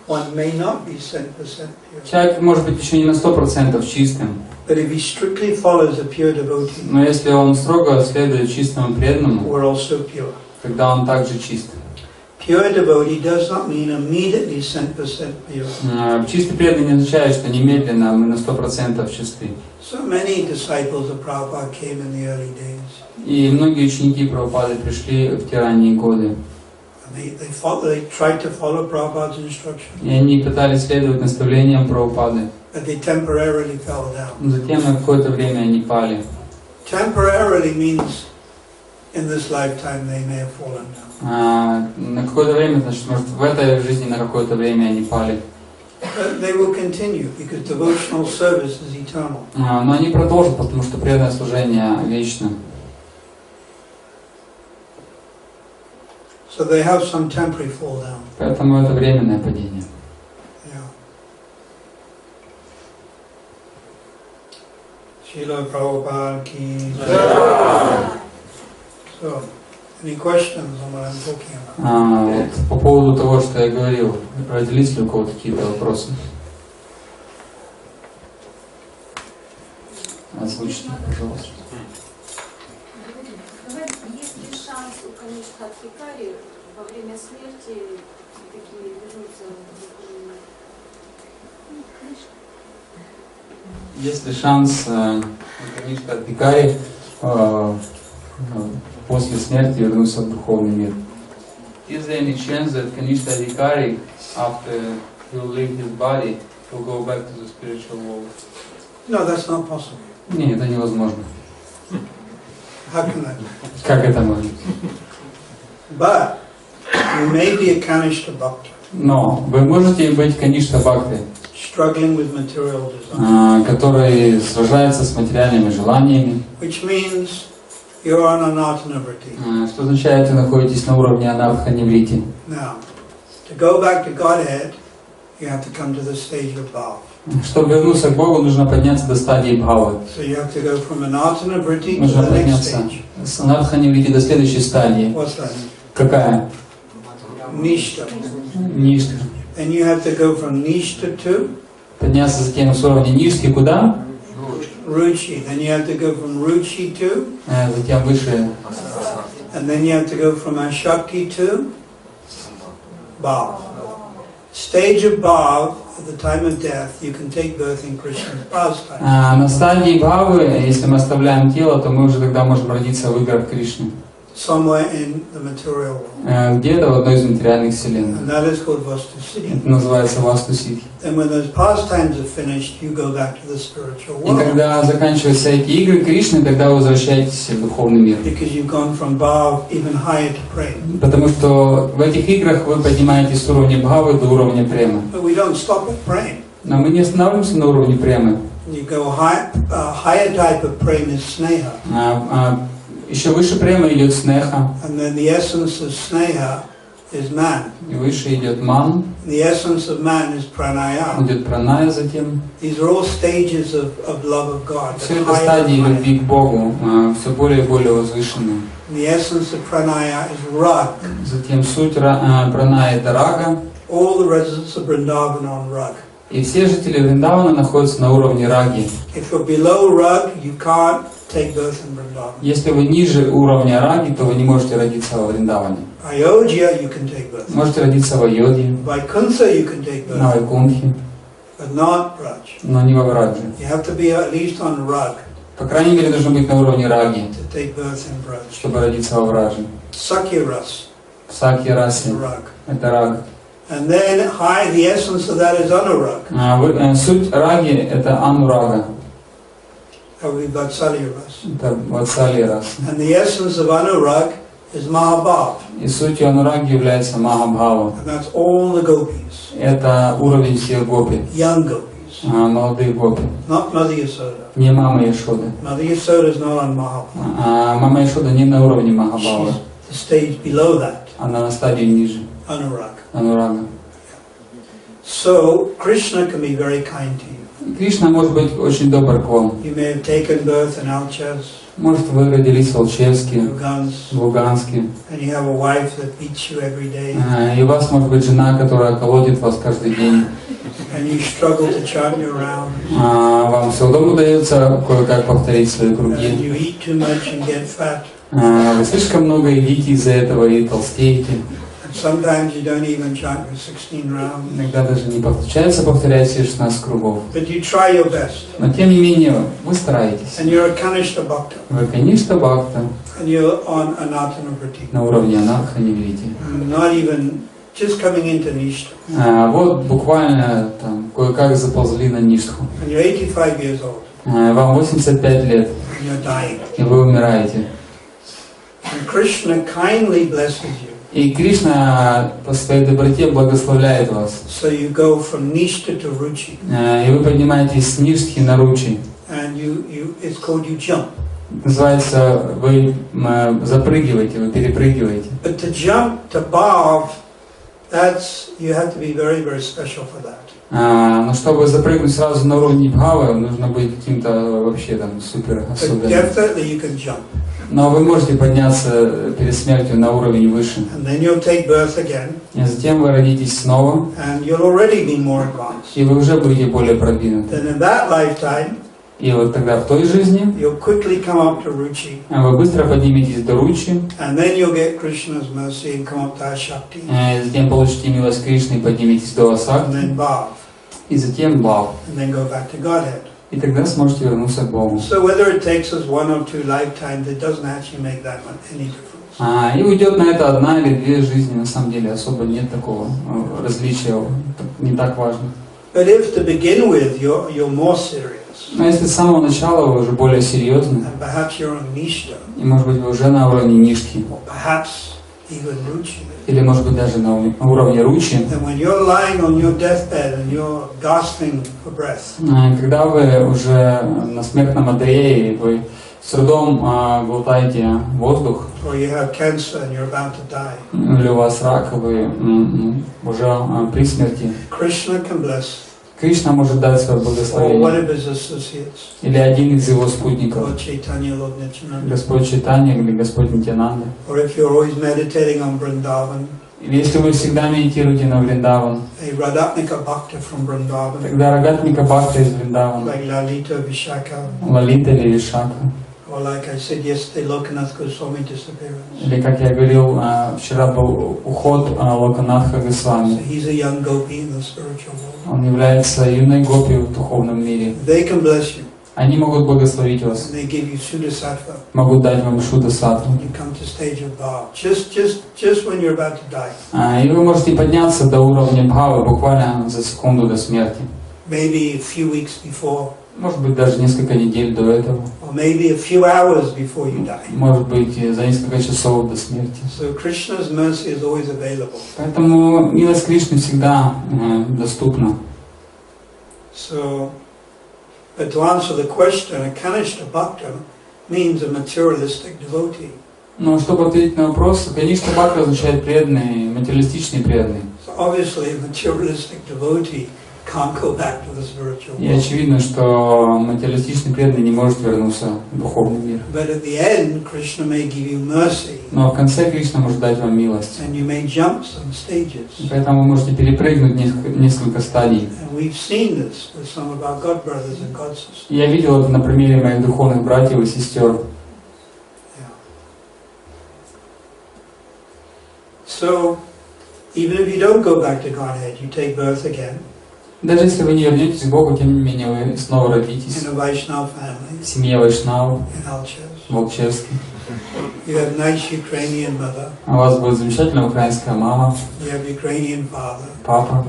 One may not be 100% pure. Человек может быть еще не на 100% чистым. But if he strictly follows a pure devotee, Но если он строго следует чистому преданному, we're also pure. тогда он также чист. Pure devotee does not mean immediately 100% pure. Чистый преданный не означает, что немедленно мы на 100% чисты. So many disciples of Prabhupada came in the early days. И многие ученики Прабхупады пришли в те ранние годы. They tried to follow Prabhupada's instruction. И они пытались следовать наставлениям Прабхупады. But they temporarily fell down. Но затем на какое-то время они пали. Temporarily means in this lifetime they may have fallen down. На какое-то время, значит, может, в этой жизни на какое-то время они пали. But they will continue because devotional service is eternal. Но они продолжат, потому что преданное служение вечно. So they have some temporary fall down. Поэтому это временное падение. Yeah. Шрилы Прабхупады. So, any questions on what I'm talking about? Вот, по поводу того, что я говорил, родились ли у кого-то какие-то вопросы? Озвучьте, пожалуйста. Есть ли шанс у Каништха-Адхикари во время смерти такие вернуться в Есть ли шанс у Каништха-Адхикари после смерти вернуться в духовный мир? Is there any chance that Kanishta-Adhikari, after he will leave his body, will go back to the spiritual world? No, that's not possible. Нет, это невозможно. How can that be? Как это может? But you may be a Kanishta Bhakta, Но вы можете быть Каништа-Бхакти, struggling with material desire, который сражается с материальными желаниями, which means you're on anatanavriti. что означает, вы находитесь на уровне анарханиврити. Now, to go back to Godhead, you have to come to the stage of Bhava. Чтобы вернуться к Богу, нужно подняться до стадии Бхавы. So you have to go from anatanavriti to Нужно the next подняться stage. с анарханиврити до следующей стадии. What's that? Какая? Nishta. Ништа. And you have to go from Nishta to Подняться затем с уровня Нишки куда? Ruchi. Then you have to go from Ruchi to, Затем выше. and then you have to go from Ashakti to Bhav. Stage of Bhav, at the time of death, you can take birth in Krishna's pastime. На стадии Бхавы, если мы оставляем тело, то мы уже тогда можем родиться в играх Кришны. Somewhere in the material world. Где-то в одной из материальных вселенных. And that is called Vastu-Siddhi. Это называется Васту-Сидхи. And when those pastimes are finished, you go back to the spiritual И world. когда заканчиваются эти игры Кришны, тогда вы возвращаетесь в духовный мир. Because you've gone from Bhav even higher to Prema. Потому что в этих играх вы поднимаетесь с уровня Бхавы до уровня Премы. But we don't stop at Prema. Но мы не останавливаемся на уровне Премы. You go high, higher type of Prema is Sneha. Еще выше Премы идет Снеха. And then the essence of Sneha is Man. И выше идет Ман. The essence of Man is Pranaya. Идет Праная затем. These are all stages of love of God. Все это стадии любви к Богу, все более и более возвышенные. The essence of Pranaya is Rag. Затем суть Праная это Рага. All the residents of Vrindavan are on Rag. И все жители Вриндавана находятся на уровне Раги. If you're below Rag, you can't take birth in Vrindavan. Если вы ниже уровня Раги, то вы не можете родиться во Вриндаване. Ayodhya, you can take birth. Можете родиться в Айодхе, Vaikuntha, you can take на birth, Вайкунтхе, but not Raj. но не во Врадже. You have to be at least on Rag По крайней мере, должно быть на уровне Раги, to take birth in Raj. чтобы родиться во Врадже. Sakya Ras Саки Раси is Rag. это Раг. And then high, the essence of that is Anurag. Суть Раги это Анурага, That would be Vatsalya Ras. это Ватсали Рас. And the essence of Anurag is Mahabhav. И сутью Анураги является Махабхава. And that's all the gopis, Это уровень всех гопи, young gopis, молодые гопи, not Mother Yasoda. не мама Яшоды. Mother Yasoda is not on Mahabhav. Мама Яшода не на уровне Махабхавы, She's the stage below that, она на стадии ниже, Anurag. Анурага. So Krishna can be very kind to you. Кришна может быть очень добр к вам. You may have taken birth in Alchaz, Может, вы родились в Алчевске, Lugans, в Луганске, and you have a wife that beats you every day, и у вас может быть жена, которая колотит вас каждый день. and you struggle to chant your round, Вам все удобно удается кое-как повторить свои and круги. you eat too much and get fat, Вы слишком много едите из-за этого и толстеете. and sometimes you don't even chant your 16 rounds, Иногда даже не получается повторять все 16 кругов. but you try your best, Но тем не менее, вы стараетесь. and you're a Kanishta Bhakta, Вы, конечно, бхакта and you're on Anatanavriti, на уровне анарха-неврити. not even just coming into Nishta, Вот буквально там кое-как заползли на ништху. and you're 85 years old, Вам 85 лет, and you're dying, и вы умираете. and Krishna kindly blesses you. И Кришна по своей доброте благословляет вас. So you go from Nishta to Ruchi, И вы поднимаетесь с ништхи на ручи. and it's called you jump. Называется, вы запрыгиваете, вы перепрыгиваете. But to jump to Bhav, that's, you have to be very, very special for that. Но чтобы запрыгнуть сразу на уровень бхавы, нужно быть каким-то вообще там супер особенным. Definitely you can jump. Но вы можете подняться перед смертью на уровень выше. And then you'll take birth again. И затем вы родитесь снова, And you'll already be more advanced. и вы уже будете более продвинуты. Then in that lifetime, И вот тогда в той жизни you'll quickly come up to Ruchi. вы быстро подниметесь до Ручи, And then you'll get Krishna's mercy and come up to Ashakti. затем получите милость Кришны и подниметесь до And Асакти, then Bhav. и затем Бхав. And then go back to Godhead. И тогда сможете вернуться к Богу. So whether it takes us 1 or 2 lifetimes, it doesn't actually make that much any difference. И уйдет на это 1 или 2 жизни, на самом деле особо нет такого различия, не так важно. But if to begin with you're more serious, Но если с самого начала вы уже более серьезны, and perhaps you're on Nishta, и может быть вы уже на уровне Нишки, or perhaps even Ruchi, или может быть даже на уровне Ручи, then when you're lying on your deathbed and you're gasping for breath, когда вы уже на смертном одре, и вы с трудом глотаете воздух, or you have cancer and you're about to die, или у вас рак, и вы уже при смерти, Krishna can bless, Кришна может дать свое or one благословение, of his associates, или один из его спутников, Lord Chaitanya, Lord Nityananda, Господь Чайтанья или Господь Нитянанда. or if you're always meditating on Vrindavan, Или если вы всегда медитируете на Вриндаван, a Radhatmika Bhakta from Vrindavan, тогда Рагатмика Бхакта из Вриндавана, like Lalita Vishaka, Лалита или Вишака, or like I said yesterday, Lokanath Goswami disappearance. или, как я говорил, вчера был уход Локанатха So Госвами. he's a young gopi in the spiritual world. Он является юной гопи в духовном мире. They can bless you, Они могут благословить вас, and they give you Sudasattva. могут дать вам Шуда Саттву. You come to stage of Bhav, just when you're about to die. И вы можете подняться до уровня Бхавы буквально за секунду до смерти. Maybe a few weeks before, Может быть, даже несколько недель до этого. or maybe a few hours before you die. Может быть, за несколько часов до смерти. So Krishna's mercy is always available. Поэтому милость Кришны всегда доступна. So, but to answer the question, a Kanishta Bhakta means a materialistic devotee. Но чтобы ответить на вопрос, конечно, Бхакта означает преданный, материалистичный преданный. So obviously a materialistic devotee can't go back to the spiritual И world. очевидно, что материалистичный преданный не может вернуться в духовный мир. But at the end, Krishna may give you mercy, Но в конце Кришна может дать вам милость. and you may jump some stages. И поэтому вы можете перепрыгнуть несколько стадий. And we've seen this with some of our god brothers and god sisters. Я видел это на примере моих духовных братьев и сестер. So, even if you don't go back to Godhead, you take birth again Даже если вы не вернетесь к Богу, тем не менее вы снова родитесь in a Vaishnava family в семье Вайшнавов, in Alchers. в Алчевске. You have nice Ukrainian mother, У вас будет замечательная украинская мама, you have Ukrainian father. папа.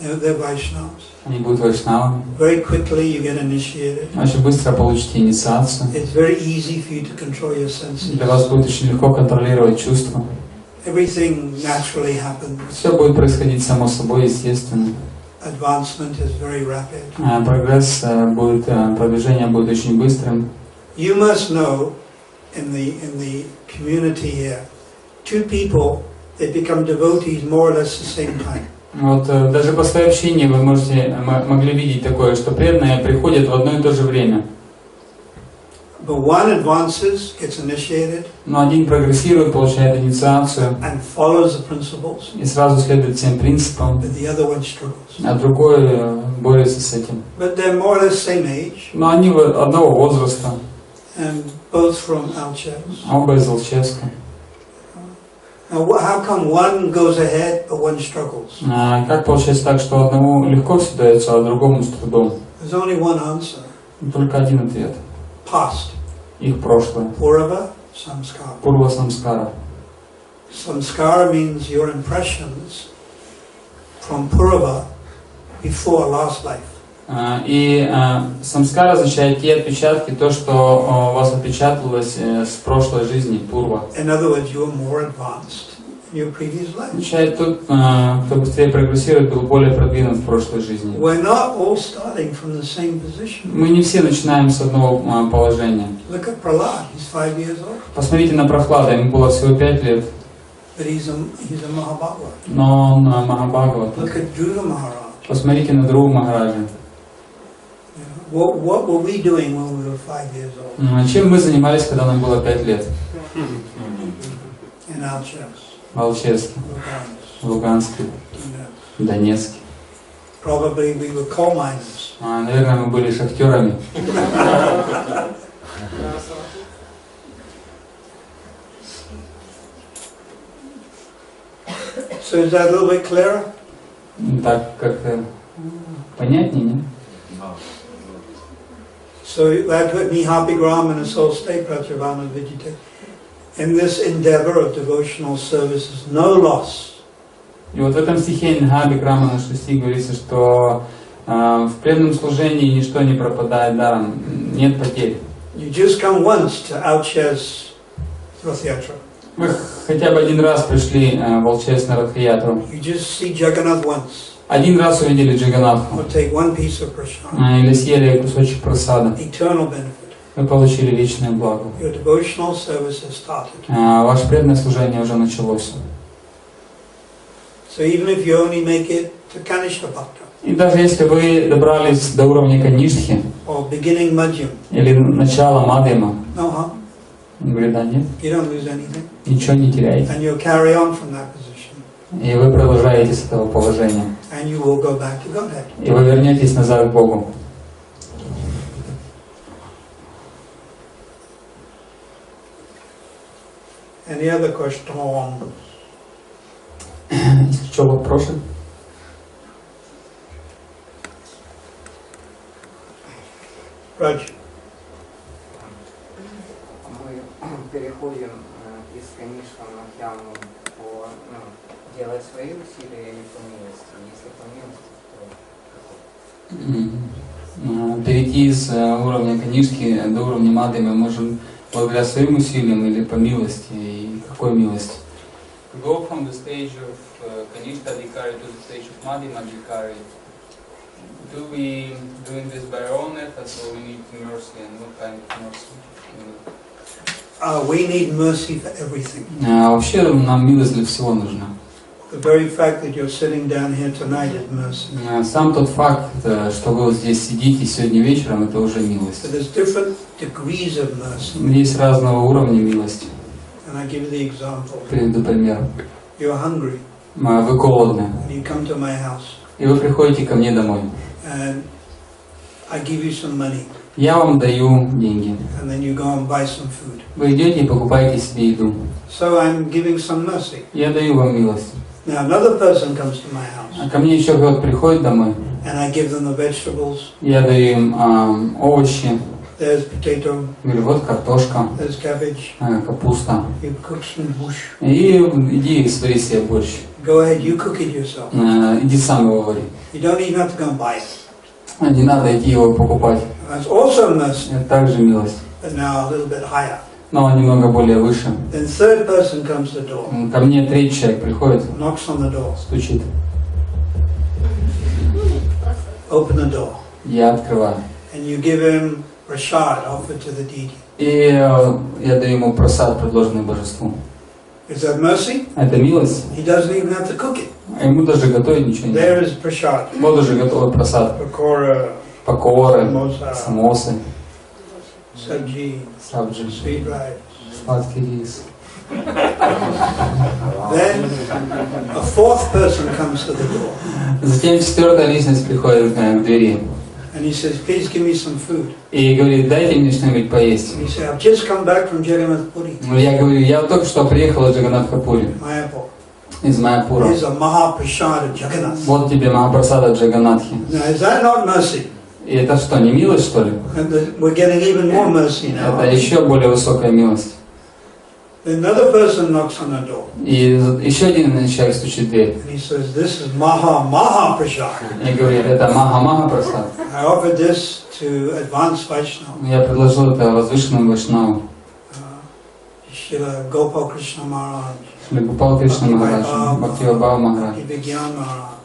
They're Vaishnavas. Они будут вайшнавами. Very quickly you get initiated. Очень быстро получите инициацию. It's very easy for you to control your senses. Для вас будет очень легко контролировать чувства. Everything naturally happens. Все будет происходить само собой, естественно. Advancement is very rapid. Прогресс будет, продвижение будет очень быстрым. You must know in the community here, two people they become devotees more or less the same time. Вот даже по своей общине вы могли видеть такое, что преданные приходят в одно и то же время. But one advances, gets initiated, Но один прогрессирует, получает инициацию and follows the principles, и сразу следует всем принципам, but the other one struggles. а другой борется с этим. But they're more or less same age, Но они одного возраста, and both from Alchers. оба из Алчевска. Now, how come one goes ahead but one struggles? Как получается так, что одному легко все дается, а другому с трудом? There's only one answer. Только один ответ. Past. Их прошлое. Purva, samskara. Пурва самскара. Samskara means your impressions from Purva before last life. И самскара означает те отпечатки, то, что у вас отпечаталось с прошлой жизни, пурва. In other words, you were more advanced in your previous life. Означает тот, кто быстрее прогрессирует, был более продвинут в прошлой жизни. We're not all starting from the same position. Мы не все начинаем с одного положения. Look at Prahlad, he's 5 years old. Посмотрите на Прохлада, ему было всего 5 лет. But he's a Mahabhagavad. Но он Махабхагават. Look at Dhruva Maharaj. Посмотрите на Друва Махараджа. What were we doing when we were 5 years old? Чем мы занимались, когда нам было 5 лет? In Alchevsk, В Алчевске, Lugansk, в Луганске, в Донецке. Probably we were coal miners. Наверное, мы были шахтерами. So is that a little bit clearer? Так как-то понятнее, не? So that with me happy gram and a soul state pratyavana vidyate. In this endeavor of devotional services, no loss. И вот в этом стихе Нхаби Крама на 6 говорится, что в преданном служении ничто не пропадает даром, нет потерь. You just come once to Alchevsk Rath-yatra. Вы хотя бы один раз пришли в Алчевск на Радхаятру. You just see Jagannath once. Один раз увидели Джаганатху. Or take one piece of prasad. Или съели кусочек прасада. Eternal benefit. Вы получили вечное благо. Your devotional service has started. Ваше преданное служение уже началось. So even if you only make it to Kanishta Bhakta, И даже если вы добрались до уровня Каништхи, or beginning Madhyam, или начала Мадхьяма, no harm. он говорит, да, нет, You don't lose anything. ничего не теряете. And you'll carry on from that position. И вы продолжаете с этого положения. And you will go back to Godhead. И вы вернетесь назад к Богу. Any other questions? Еще вопросы? Raj. Мы переходим из Канишха на Хьяму делая свои усилия или по милости? Если по милости, то Перейти из уровня Канишки до уровня Мады мы можем благодаря своим усилиям или по милости. И какой милости? To go from the stage of Kanishka Adhikari to the stage of Madhyama Adhikari. Do we doing this by our own efforts or we need mercy, and what kind of mercy? We need mercy for everything. Вообще нам милость для всего нужна. The very fact that you're sitting down here tonight is mercy. Сам тот факт, что вы вот здесь сидите сегодня вечером, это уже милость. So there's different degrees of mercy. Есть разного уровня милости. And I give you the example. Приведу пример. You're hungry. Вы голодны. And you come to my house. И вы приходите ко мне домой. And I give you some money. Я вам даю деньги. And then you go and buy some food. Вы идете и покупаете себе еду. So I'm giving some mercy. Я даю вам милость. Now another person comes to my house. А ко мне еще кто-то приходит домой. And I give them the vegetables. Я даю им овощи. There's potato. Говорю, вот картошка, There's cabbage. капуста. You cook some bush. И иди свари себе борщ. Go ahead, you cook it yourself. Иди сам его вари. You don't even have to go and buy it. Не надо идти его покупать. That's also mercy, Это также милость. but now a little bit higher. Но немного более выше. Then third person comes to the door, Ко мне третий человек приходит, knocks on the door, стучит. open the door, Я открываю. and you give him prasad offered to the deity. И я даю ему просад, предложенный божеству. Is that mercy? Это милость. He doesn't even have to cook it. А ему даже готовить ничего не There надо. is prasad. Вот уже готовый просад. Pakora, Покоры, samosa, самосы, sabji, сабджи, sweet rice. сладкий рис. Then a fourth person comes to the door, Затем четвертая личность приходит к двери and he says, please give me some food. и говорит, дайте мне что-нибудь поесть. And he said, I've just come back from Jagannath Puri, Ну, я говорю, я только что приехал из Джаганатхапури, Mayapur. из Майяпура. Here's a Mahaprasad of Jagannath. Вот тебе Махапрасада Джаганатхи. Now, is that not mercy? И это что, не милость, что ли? And we're getting even more mercy now. Это еще более высокая милость. Another person knocks on the door, И еще один человек стучит в дверь and he says, this is Mahaprasad. и говорит, это Маха-Маха-Прасад. I offered this to advanced Vaishnava, Я предложил это возвышенному Вайшнаву, Srila Gopal Krishna Maharaj, Гопал Кришна Махараджа, Бхактивайбхава Махарадж. Vigyan Maharaj.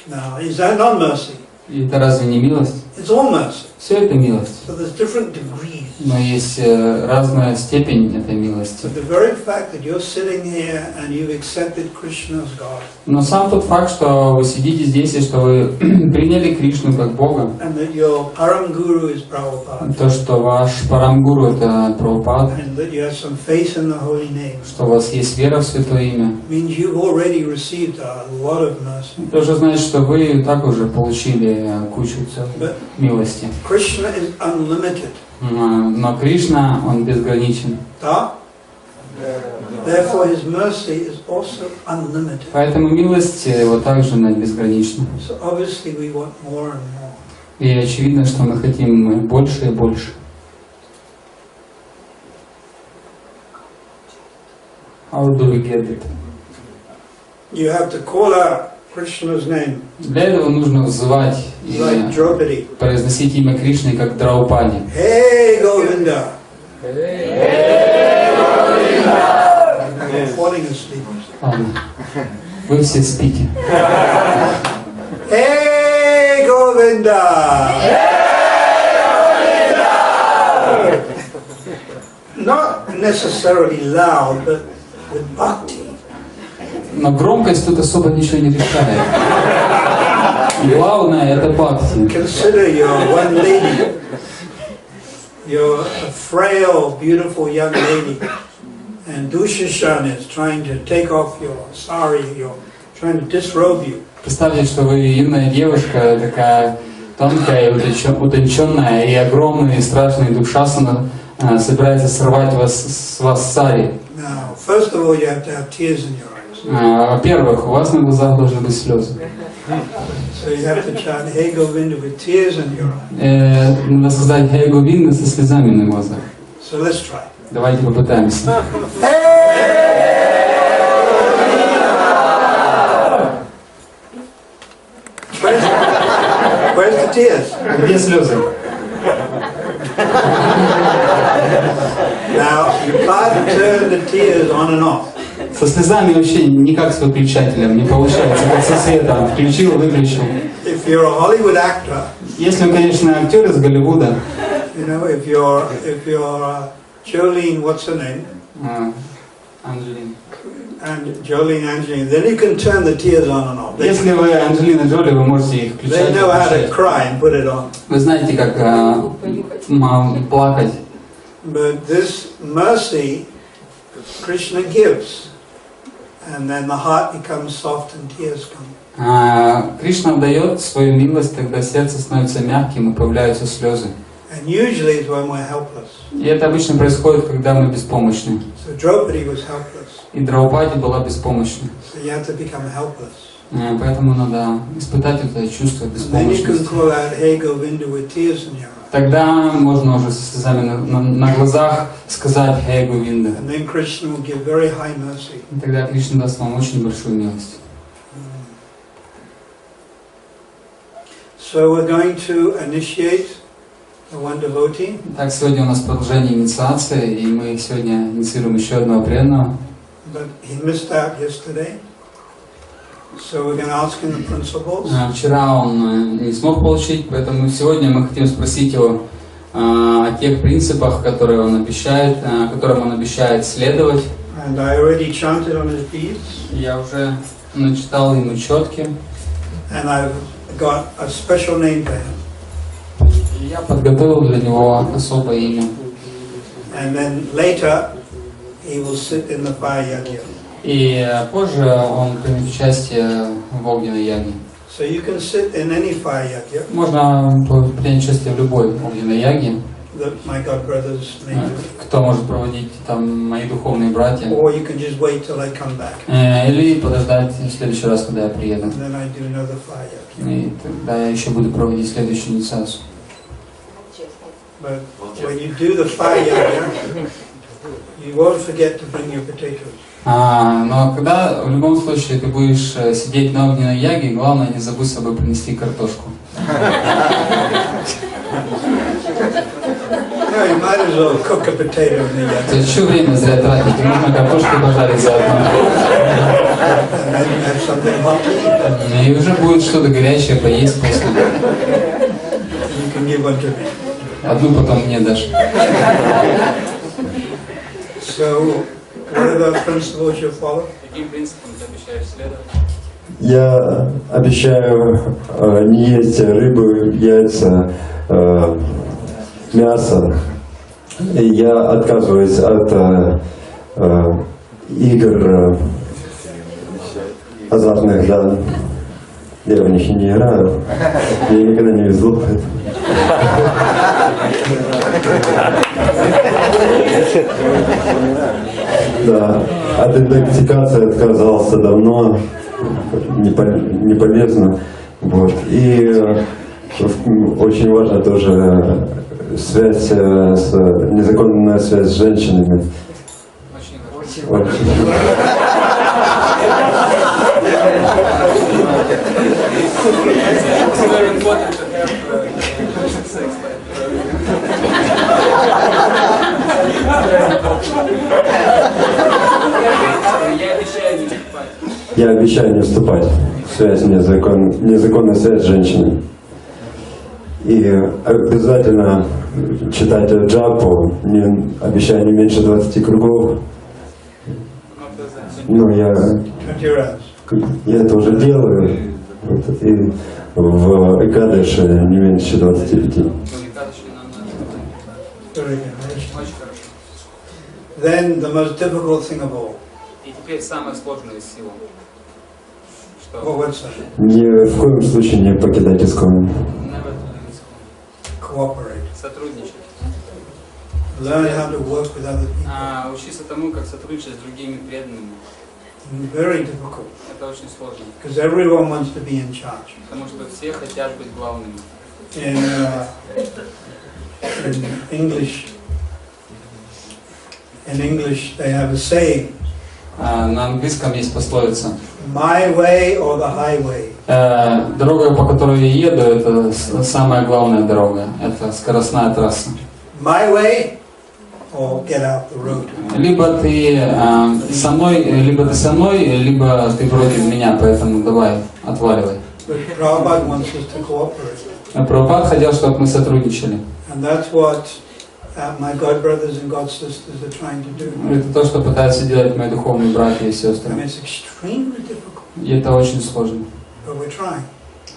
Now, is that not mercy? И это разве не милость? It's all mercy. Все это милость. So there's different degrees. Но есть разная степень этой милости. But the very fact that you're sitting here and you've accepted Krishna as God, Но сам тот факт, что вы сидите здесь и что вы приняли Кришну как Бога, and that your Param Guru is Prabhupada, то, что ваш Парамгуру это Прабхупада, and that you have some faith in the holy name, что у вас есть вера в Святое Имя, means you've already received a lot of mercy. тоже значит, что вы и так уже получили кучу милости. Krishna is unlimited. Но Кришна, Он безграничен. Да? Therefore his mercy is also unlimited. Поэтому милость Его также безгранична. So obviously we want more and more. И очевидно, что мы хотим больше и больше. How do we get it? You have to call out Krishna's name. Для этого нужно взывать Like Draupadi. произносить имя Кришны как Драупади. Hey Govinda. I'm falling asleep. Ладно. Вы все спите. Hey Govinda. Not necessarily loud, but with bhakti. Но громкость тут особо ничего не решает. Главное это бхакти. Consider you're one lady. You're a frail, beautiful young lady. And Dushashan is trying to take off your sari, you're trying to disrobe you. Представьте, что вы юная девушка, такая тонкая, утонченная и огромный, и страшный Дукшасана собирается сорвать с вас сари. Now, first of all, you have to have tears in your eyes. Во-первых, у вас на глазах должны быть слезы. So you have to chant Hey Govinda with tears in your eyes. Надо сказать Хей Говинда со слезами на глазах. So let's try. Давайте попытаемся. Where's the tears? Где слезы? Now, you can't turn the tears on and off. Со слезами вообще не как с выключателем, не получается, как со светом. Включил, выключил. If you're a Hollywood actor, Если он, конечно, актер из Голливуда, you know, if you're Jolene, what's her name? Анджелина. And Jolene Angeline, then you can turn the tears on and off. Если вы Анджелина Джоли, вы можете их включать. They know how to cry and put it on. Вы знаете, как плакать. But this mercy, Krishna gives, and then the heart becomes soft and tears come. Кришна дает свою милость, тогда сердце становится мягким и появляются слезы. And usually it's when we're helpless. И это обычно происходит, когда мы беспомощны. So Draupadi was helpless. И Драупади была беспомощна. So you have to become helpless. Поэтому надо испытать это чувство And then you can беспомощности. call out, Hey Govinda with tears in your eyes. Тогда можно уже со слезами на глазах сказать Хей Говинда. And then Krishna will give very high mercy. И тогда Кришна даст вам очень большую милость. So we're going to initiate the one devotee. Так, сегодня у нас продолжение инициации, и мы сегодня инициируем еще одного преданного. But he missed out yesterday. So we're going to ask him the principles. Вчера он не смог получить, поэтому сегодня мы хотим спросить его о тех принципах, которые он обещает, которым он обещает следовать. And I already chanted on his beads. Я уже начитал ему четки. And I've got a special name for him. И я подготовил для него особое имя. And then later he will sit in the fire yajna. И позже он примет участие в огненной яге. So you can sit in any fire yajna Можно принять участие в любой огненной яге. that my God brothers may do. Кто может проводить там мои духовные братья. Or you can just wait till I come back. Или подождать в следующий раз, когда я приеду. And then I do another fire yajna. И тогда я еще буду проводить следующую инициацию. But when you do the fire yajna, you won't forget to bring your potatoes. Но когда в любом случае ты будешь сидеть на огненной яге, главное не забудь с собой принести картошку. No, you might as well cook a potato in the yajna. То есть еще время зря тратить, можно картошку пожарить заодно. And then have something hot to eat. И уже будет что-то горячее поесть после. You can give one to me. Одну потом мне дашь. So, what are the principles you follow? Каким принципам ты обещаешь следовать? Я обещаю не есть рыбу, яйца, мясо. И я отказываюсь от игр азартных, да. Я в них и не играю. Мне никогда не везло. Да. От интоксикации отказался давно. Не полезно. Вот. И очень важно тоже связь незаконная связь с женщинами. Очень. Я обещаю не вступать в связь незаконную связь с женщиной. И обязательно читать джапу, обещаю не меньше 20 кругов. Ну, я это уже делаю. И в Экадыше не меньше 25. Then the most difficult thing of all. И теперь самое сложное из всего. Well, what's that? Ни в коем случае не покидать искон. Cooperate. Сотрудничать. Learn how to work with other people. Учиться тому, как сотрудничать с другими преданными. Very difficult. Это очень сложно. Because everyone wants to be in charge. Потому что все хотят быть главными. In English they have a saying. На английском есть пословица. My way or the highway. Дорога, по которой я еду, это самая главная дорога. Это скоростная трасса. My way or get out the road. Либо ты со мной, либо ты против меня, поэтому давай, отваливай. But Prabhupada wants us to cooperate. Прабхупад хотел, чтобы мы сотрудничали. And that's what my god brothers and god sisters are trying to do. Это то, что пытаются делать мои духовные братья и сестры. And it's extremely difficult. И это очень сложно. But we're trying.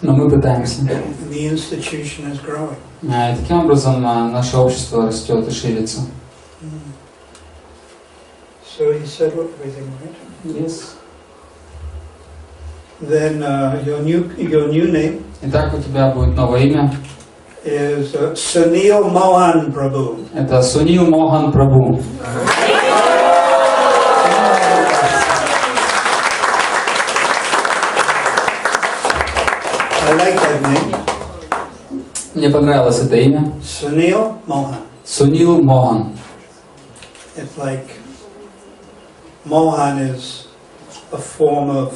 Но мы пытаемся. And the institution is growing. И таким образом наше общество растет и ширится. So he said everything, right? Yes. Then your new name Итак, у тебя будет новое имя. is Sunil Mohan Prabhu. Это Сунил Мохан Прабху. I like that name. Мне понравилось это имя. Sunil Mohan. Сунил Мохан. It's like Mohan is a form of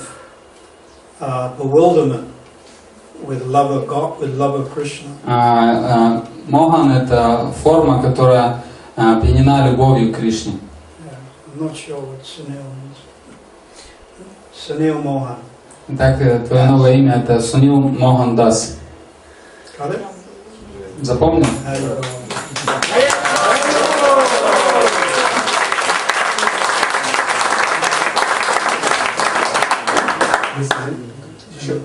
bewilderment with love of God, with love of Krishna. Мохан — это форма, которая опьянена любовью к Кришне. Yeah, I'm not sure what Sunil means. Sunil Mohan. Итак, твое новое имя — это Сунил Мохан Дас. Got it? Запомнил?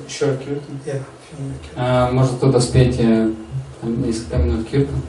Еще киртан? Yeah. Может, кто-то спеть несколько минут киртан?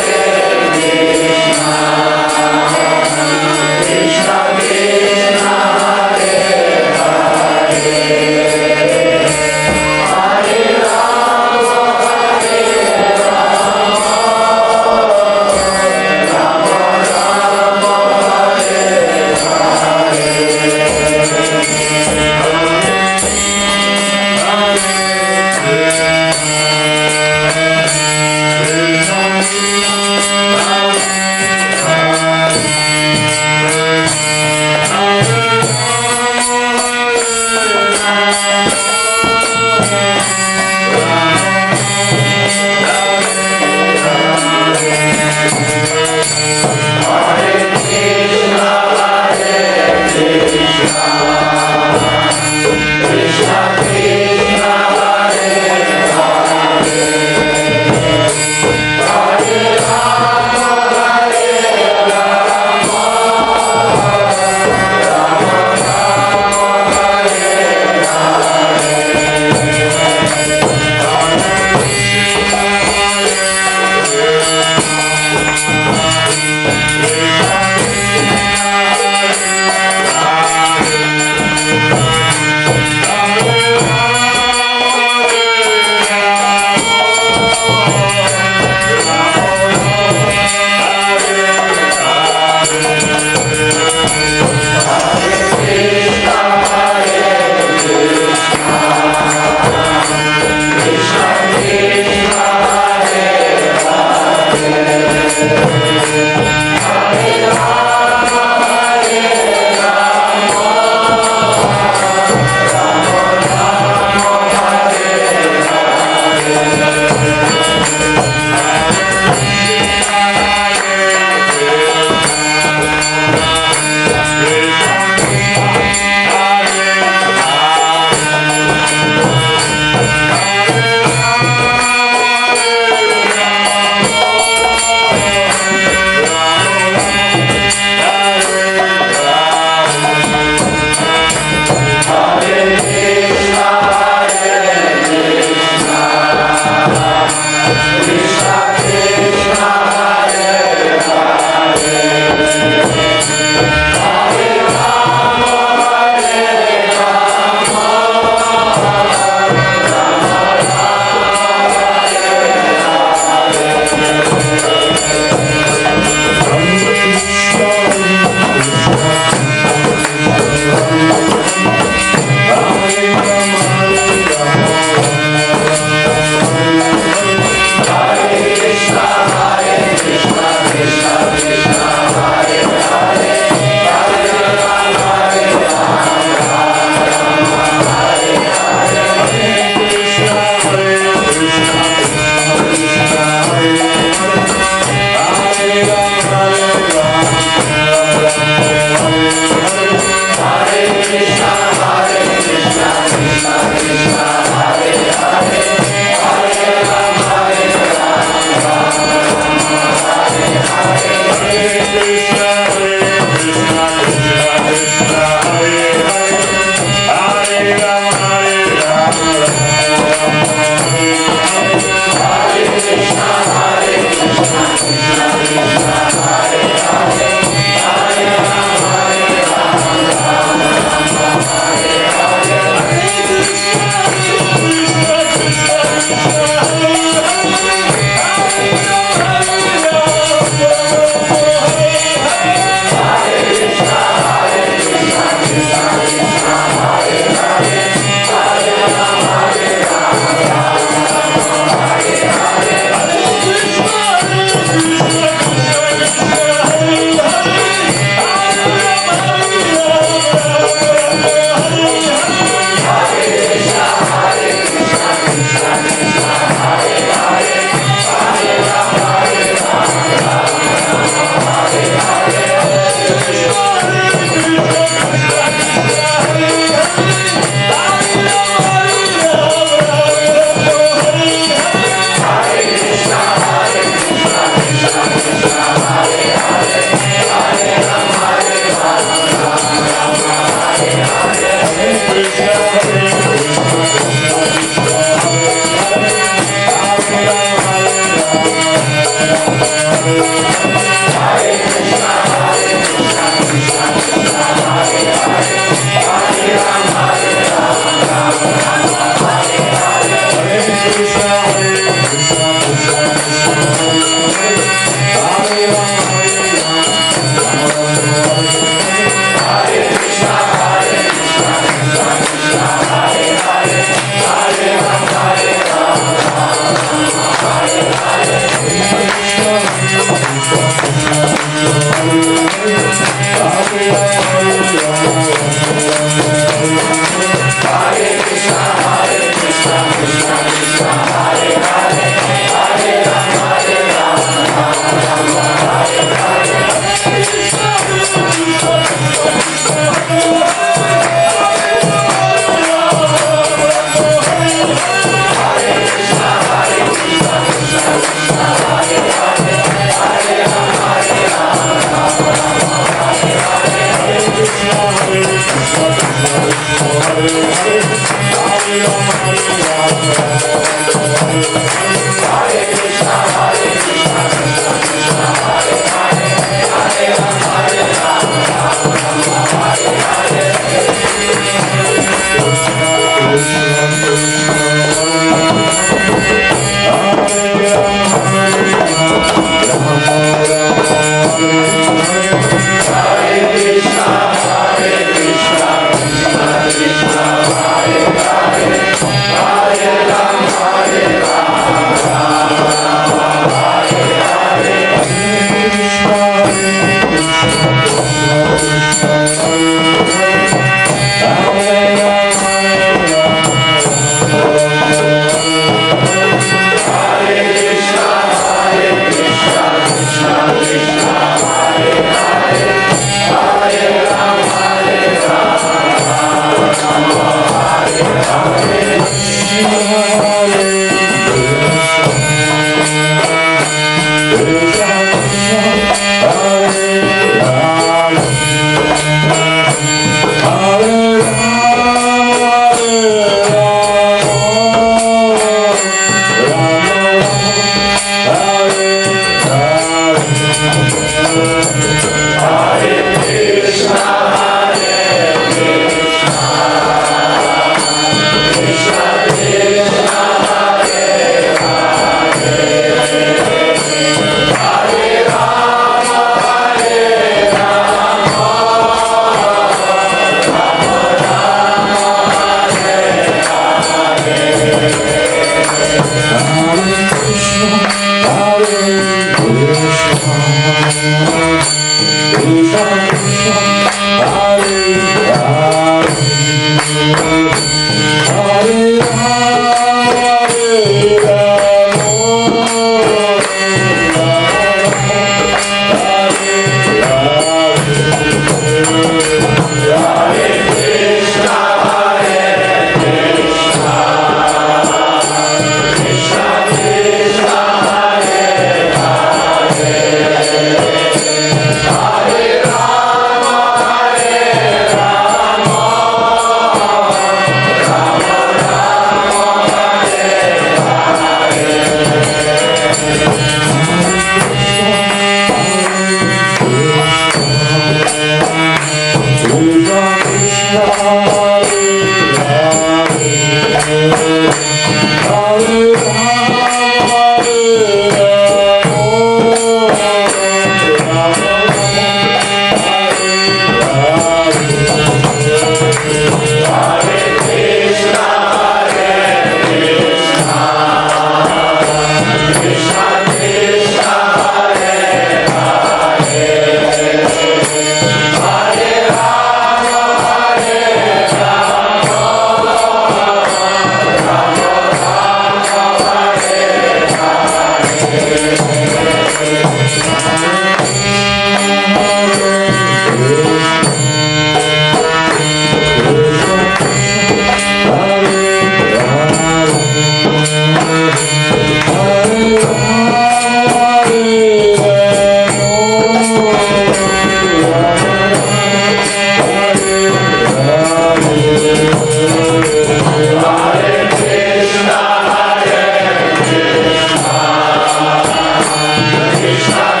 Krishna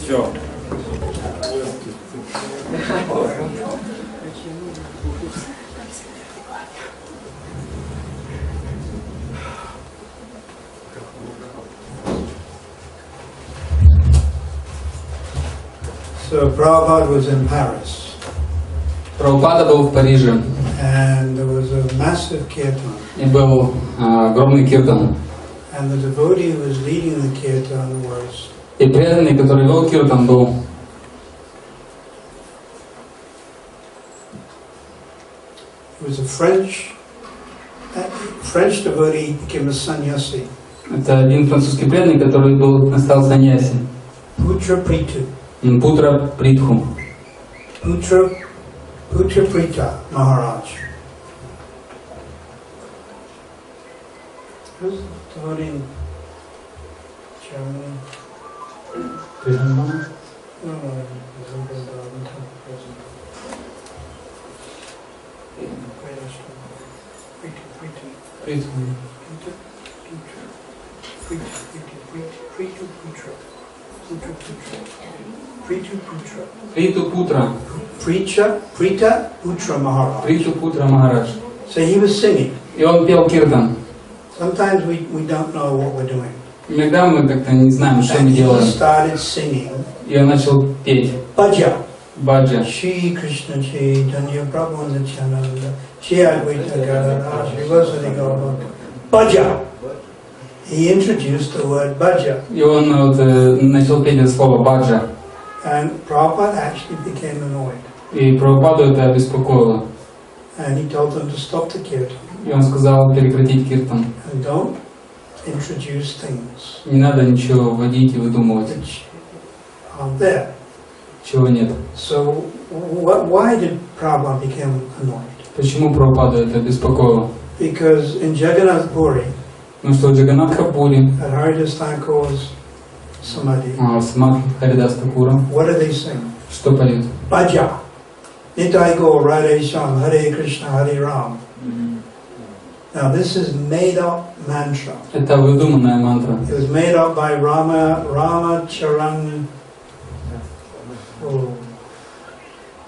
Все. So Prabhupada was in Paris, Прабхупада был в Париже, and there was a massive kirtan, и был огромный киртан. and the devotee who was leading the kirtan was И преданный, который вел киртан, был a French devotee, became a sannyasi, это один французский преданный, который стал саньяси. Putra Pritu, Путра Притху. Putra Prita Maharaj. Who's the devotee in Germany? No, Приту Путра. Prita Putra Maharaj. Приту Путра Махарадж. So he was singing. И он пел киртан. Sometimes we don't know what we're doing. Иногда мы как-то не знаем, что мы And he делаем. started singing И он начал петь Bhaja. баджа. Shri Krishna Chaitanya Prabhu Nityananda Shri Advaita Gadadhara Shri Vasudhi Gauranga. Bhaja. He introduced the word Bhaja. И он начал петь это слово баджа. And Prabhupada actually became annoyed. И Прабхупаду это обеспокоило. And he told them to stop the kirtan. И он сказал прекратить киртан. And don't introduce things Не надо ничего вводить и выдумывать, which aren't there. чего нет. So why did Prabhupada become annoyed? Почему Прабхупаду это беспокоило? Because in Jagannath Puri, Потому что в Джаганатха-пури, at Haridas Thakur's Samadhi, в Самадхи Харидас Такура, what do they sing? что поют? Bhaja. Nitai Gaur Radhe Shyam Hare Krishna Hare Ram. Now this is made up mantra. Это выдуманная мантра. It was made up by Rama Charan,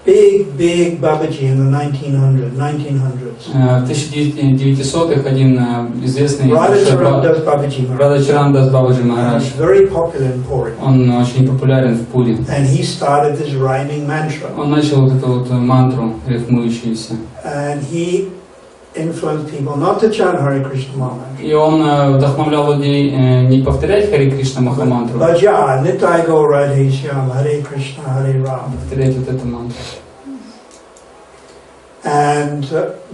big Babaji in the 1900s. В 1900-х один известный Radhacharan Das Babaji Maharaj. Радхачаран Дас Бабаджи Махарадж. He's very popular in Puri. Он очень популярен в Пури. And he started this rhyming mantra. Он начал вот эту мантру, рифмующуюся. And he influenced people not to chant Hare Krishna Mahamantра. И он вдохновлял людей не повторять Харе Кришна Махамантру, Bhaja, Nitai Gaur Radhe Shyam, Hare Krishna, Hare Ram. повторять вот эту мантру. And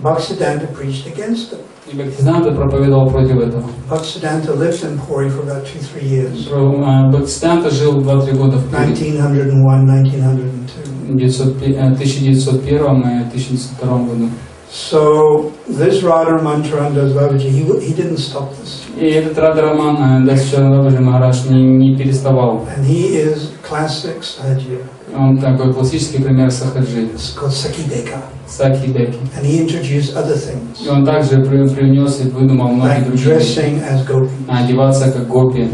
Bhaktisiddhanta preached against it. И Бхактисиданта проповедовал против этого. Bhaktisiddhanta lived in Puri for about 2-3 years. Бхактисиданта жил 2-3 года в Пури. 1901, 1902. 1901 и 1902 году. So this Radha Mantra Das Babaji, he didn't stop this. И этот Радха-раман Дасчаран Бабаджи Махарадж не переставал. And he is classic sadhya. Он такой классический пример сахаджи. It's called Sakideka. Саки Беки. And he introduced other things. И он также привнес и выдумал многие Like другие вещи. dressing as gopis. Одеваться как гопи.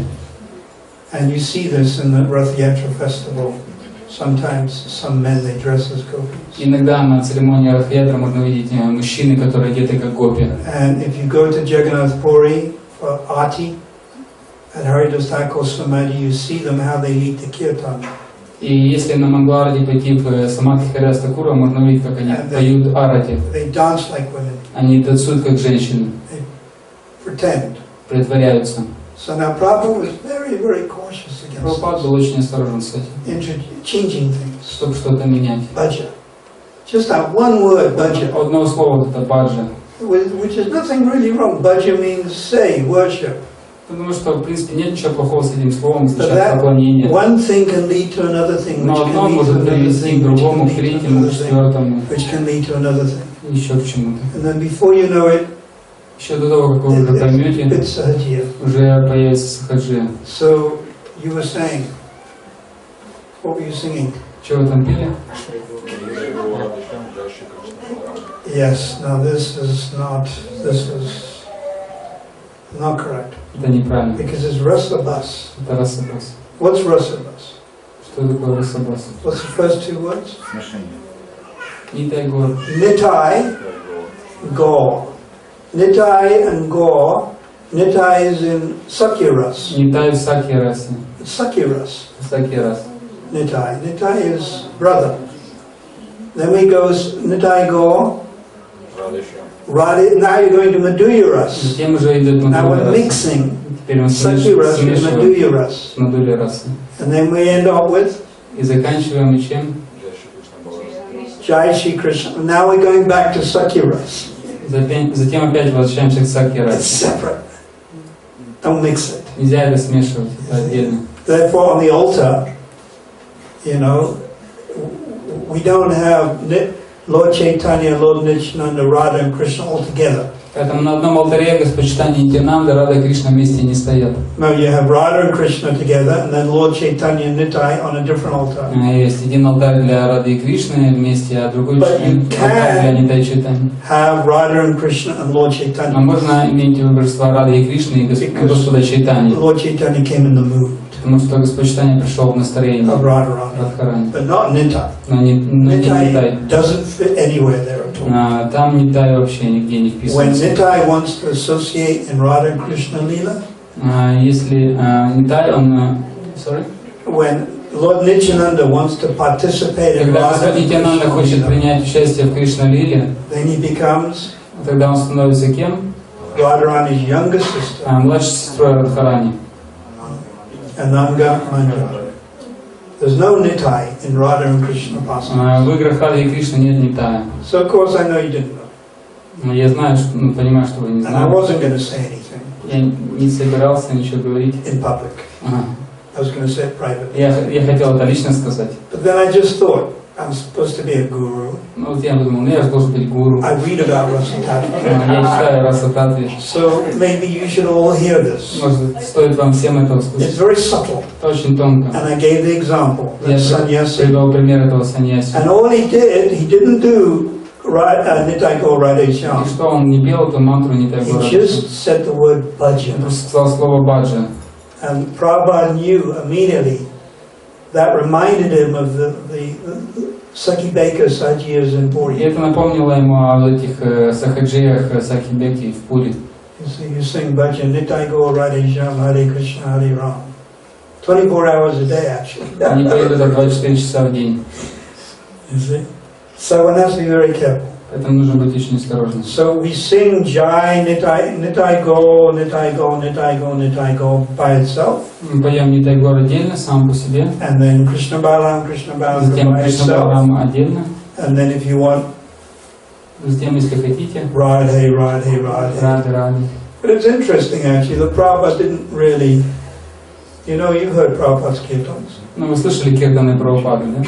And you see this in the Rath Yatra festival. Sometimes some men, they dress as gopis. Иногда на церемонии Радха-ятра можно видеть мужчины, которые одеты как гопи. And if you go to Jagannath Puri for Ati, at Haridas Thakur's Samadhi, you see them how they lead the kirtan. И если на Мангалараде пойти в Самадхи Харидас Такура, можно увидеть, как они поют арати. They dance like women. Они танцуют как женщины, They pretend. притворяются. So now Prabhupada was very cautious against Прабхупад был очень осторожен с этим, changing things. чтобы что-то менять. Bhaja. Just that one word, bhaja. Одно слово вот это баджа. Which is nothing really wrong. Bhaja means say, worship. Потому что, в принципе, нет ничего плохого с этим словом, But означает that поклонение. one thing can lead to another thing, Но which одно can lead to может another привести thing, к which другому, can к lead to третьему, another к thing, четвертому, which can lead to another thing. еще к чему-то. And then before you know it, Еще до того, как вы уже поймете, it's sahajya. уже появится сахаджи. So you were saying, what were you singing? Что вы там пели? Yes. Now this is not correct Это неправильно. because it's rasa bus. Это расабас. What's rasa bus? Что такое расабаса? What's the first two words? Нитай гор. Nitai, Go. Nitai and Go. Nitai is in Sakyaras. Нитай в саки расе. Sakyaras. Саки рас. Nitai. Nitai is brother. Then we go Nitai Go. Radha. Now you're going to Madhurya Ras. Затем уже идет Now we're Мадхуря раса. mixing Теперь мы Sakyaras and смешиваем Madhurya Ras. Мадхуря расы. And then we end up with И заканчиваем чем? Jai Shri Krishna. Now we're going back to Sakyaras. Затем опять возвращаемся к саки It's расе. separate. Don't mix it. Нельзя это смешивать, это отдельно. Therefore, on the altar, you know, we don't have Lord Chaitanya, Lord Nityananda, Radha and Krishna all together. Поэтому на одном алтаре Господь-читание Нитянанда, Рада и Кришна вместе не стоят. No, you have Radha and Krishna together, and then Lord Chaitanya and Nitai on a different altar. Есть один алтарь для Рады и Кришны вместе, а другой алтарь для Нитай Чайтаньи. Have Radha and Krishna and Lord Chaitanya. Но можно иметь божества Рады и Кришны и Господа Чайтаньи. Lord Chaitanya came in the mood Потому что Господь-читание пришел в настроение of Radharani, Радхарани. but not Nitai. Но не Нитай. Nitai doesn't fit anywhere there at all. Там Нитай вообще нигде не When вписывается. Nitai wants to associate in Radha and Krishna Leela, Если Нитай, он... Sorry? when Lord Nityananda wants to participate in Когда Radha Господь and Нитянанда Krishna хочет Leela, принять участие в Кришна-лиле, then he becomes тогда он становится кем? Radharani's younger sister, Младшей сестрой Радхарани. Ananga Manjari. There's no Nitai in Radha and Krishna Pasana. В играх Рады и Кришны нет Нитая. So of course I know you didn't know. Я знаю, что, понимаю, что вы не And I знаете. wasn't going to say anything Я не собирался ничего говорить. in public. I was going to say it privately. Я хотел это лично сказать. But then I just thought, I'm supposed to be a guru. Ну вот я подумал, я же должен быть гуру. I read about Rasa Tattva. Я читаю Раса Таттвы. So maybe you should all hear this. Может, стоит вам всем это It's услышать. very subtle. Это очень тонко. And I gave the example that Я sannyasi. привел пример этого саньяси. And all he didn't do Nitai Gaur Radhe И Shyam. что он не пел эту мантру Нитай He Гора. just said the word Он bhajan. просто сказал слово баджа. And Prabhupada knew immediately that reminded him of the Sakibeka Sajiyas in И Puri. это напомнило ему о этих сахаджиях Сахибеки в Пури. You sing bhajan, Nitai Gaur Radhe Shyam, Hare Krishna, Hare Ram. 24 hours a day actually. Они поют это 24 часа в день. You see? So one has to be very careful. Поэтому нужно быть очень осторожным. So we sing Jai, Nitai Go, Nitai Go, Nitai Go, Nitai Go by itself. Мы поем Нитай Гор отдельно, сам по себе. And then Krishna Balam by Затем Кришна itself. Балам отдельно. And then if you want, Затем, если хотите, Radhe, Radhe, Radhe. Рады, Рады. But it's interesting actually, the Prabhupada didn't really, you know, you've heard Prabhupada's kirtans. Ну, вы слышали киртаны Прабхупады, да?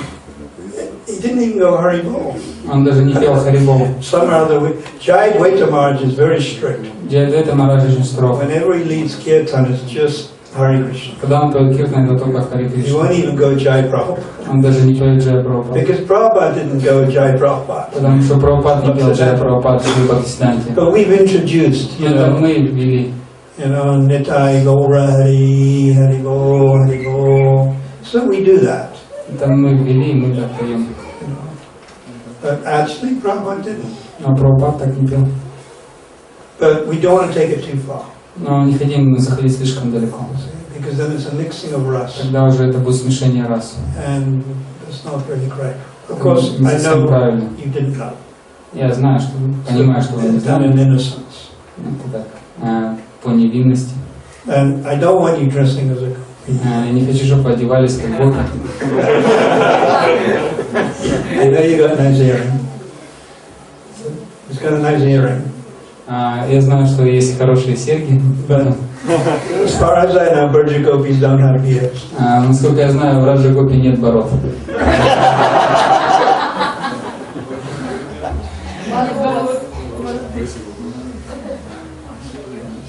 He didn't even go Hari Bol. Он даже не пел Харибол. Some other way. Jai Dvaita Maharaj is very strict. Джайадвайта Марадж очень строг. Whenever he leads kirtan, it's just Hari Krishna. Когда он поет киртан, это только Хари He Кришна. won't even go Jai Prabhupada. Он даже не поет Джая Прабхупад. Because Prabhupada didn't go Jai Prabhupada. Потому что Прабхупад не пел Джая Прабхупад в Шри Бхактисиданте. But we've introduced, you Это know, мы ввели. Nitai Gaura Hari, Hari Go, Hari Go. So we do that. Это мы ввели, и мы так поем. But actually, Prabhupada didn't. А Прабхупад так не пел. But we don't want to take it too far. Но не хотим заходить слишком далеко. Because then it's a mixing of ras. Тогда уже это будет смешение рас. And it's not really correct. Of course, Не I совсем know правильно. you didn't know. Я знаю, что понимаю, что вы не It's done знали. in innocence. Это так, по невинности. And I don't want you dressing as a Я не хочу, чтобы вы одевались как Бог. I know you got a nice earring. It's got a nice earring. Я знаю, что есть хорошие серьги. But as far as I know, Braja Gopis don't have beards. Насколько я знаю, в Раджа Гопи нет бород.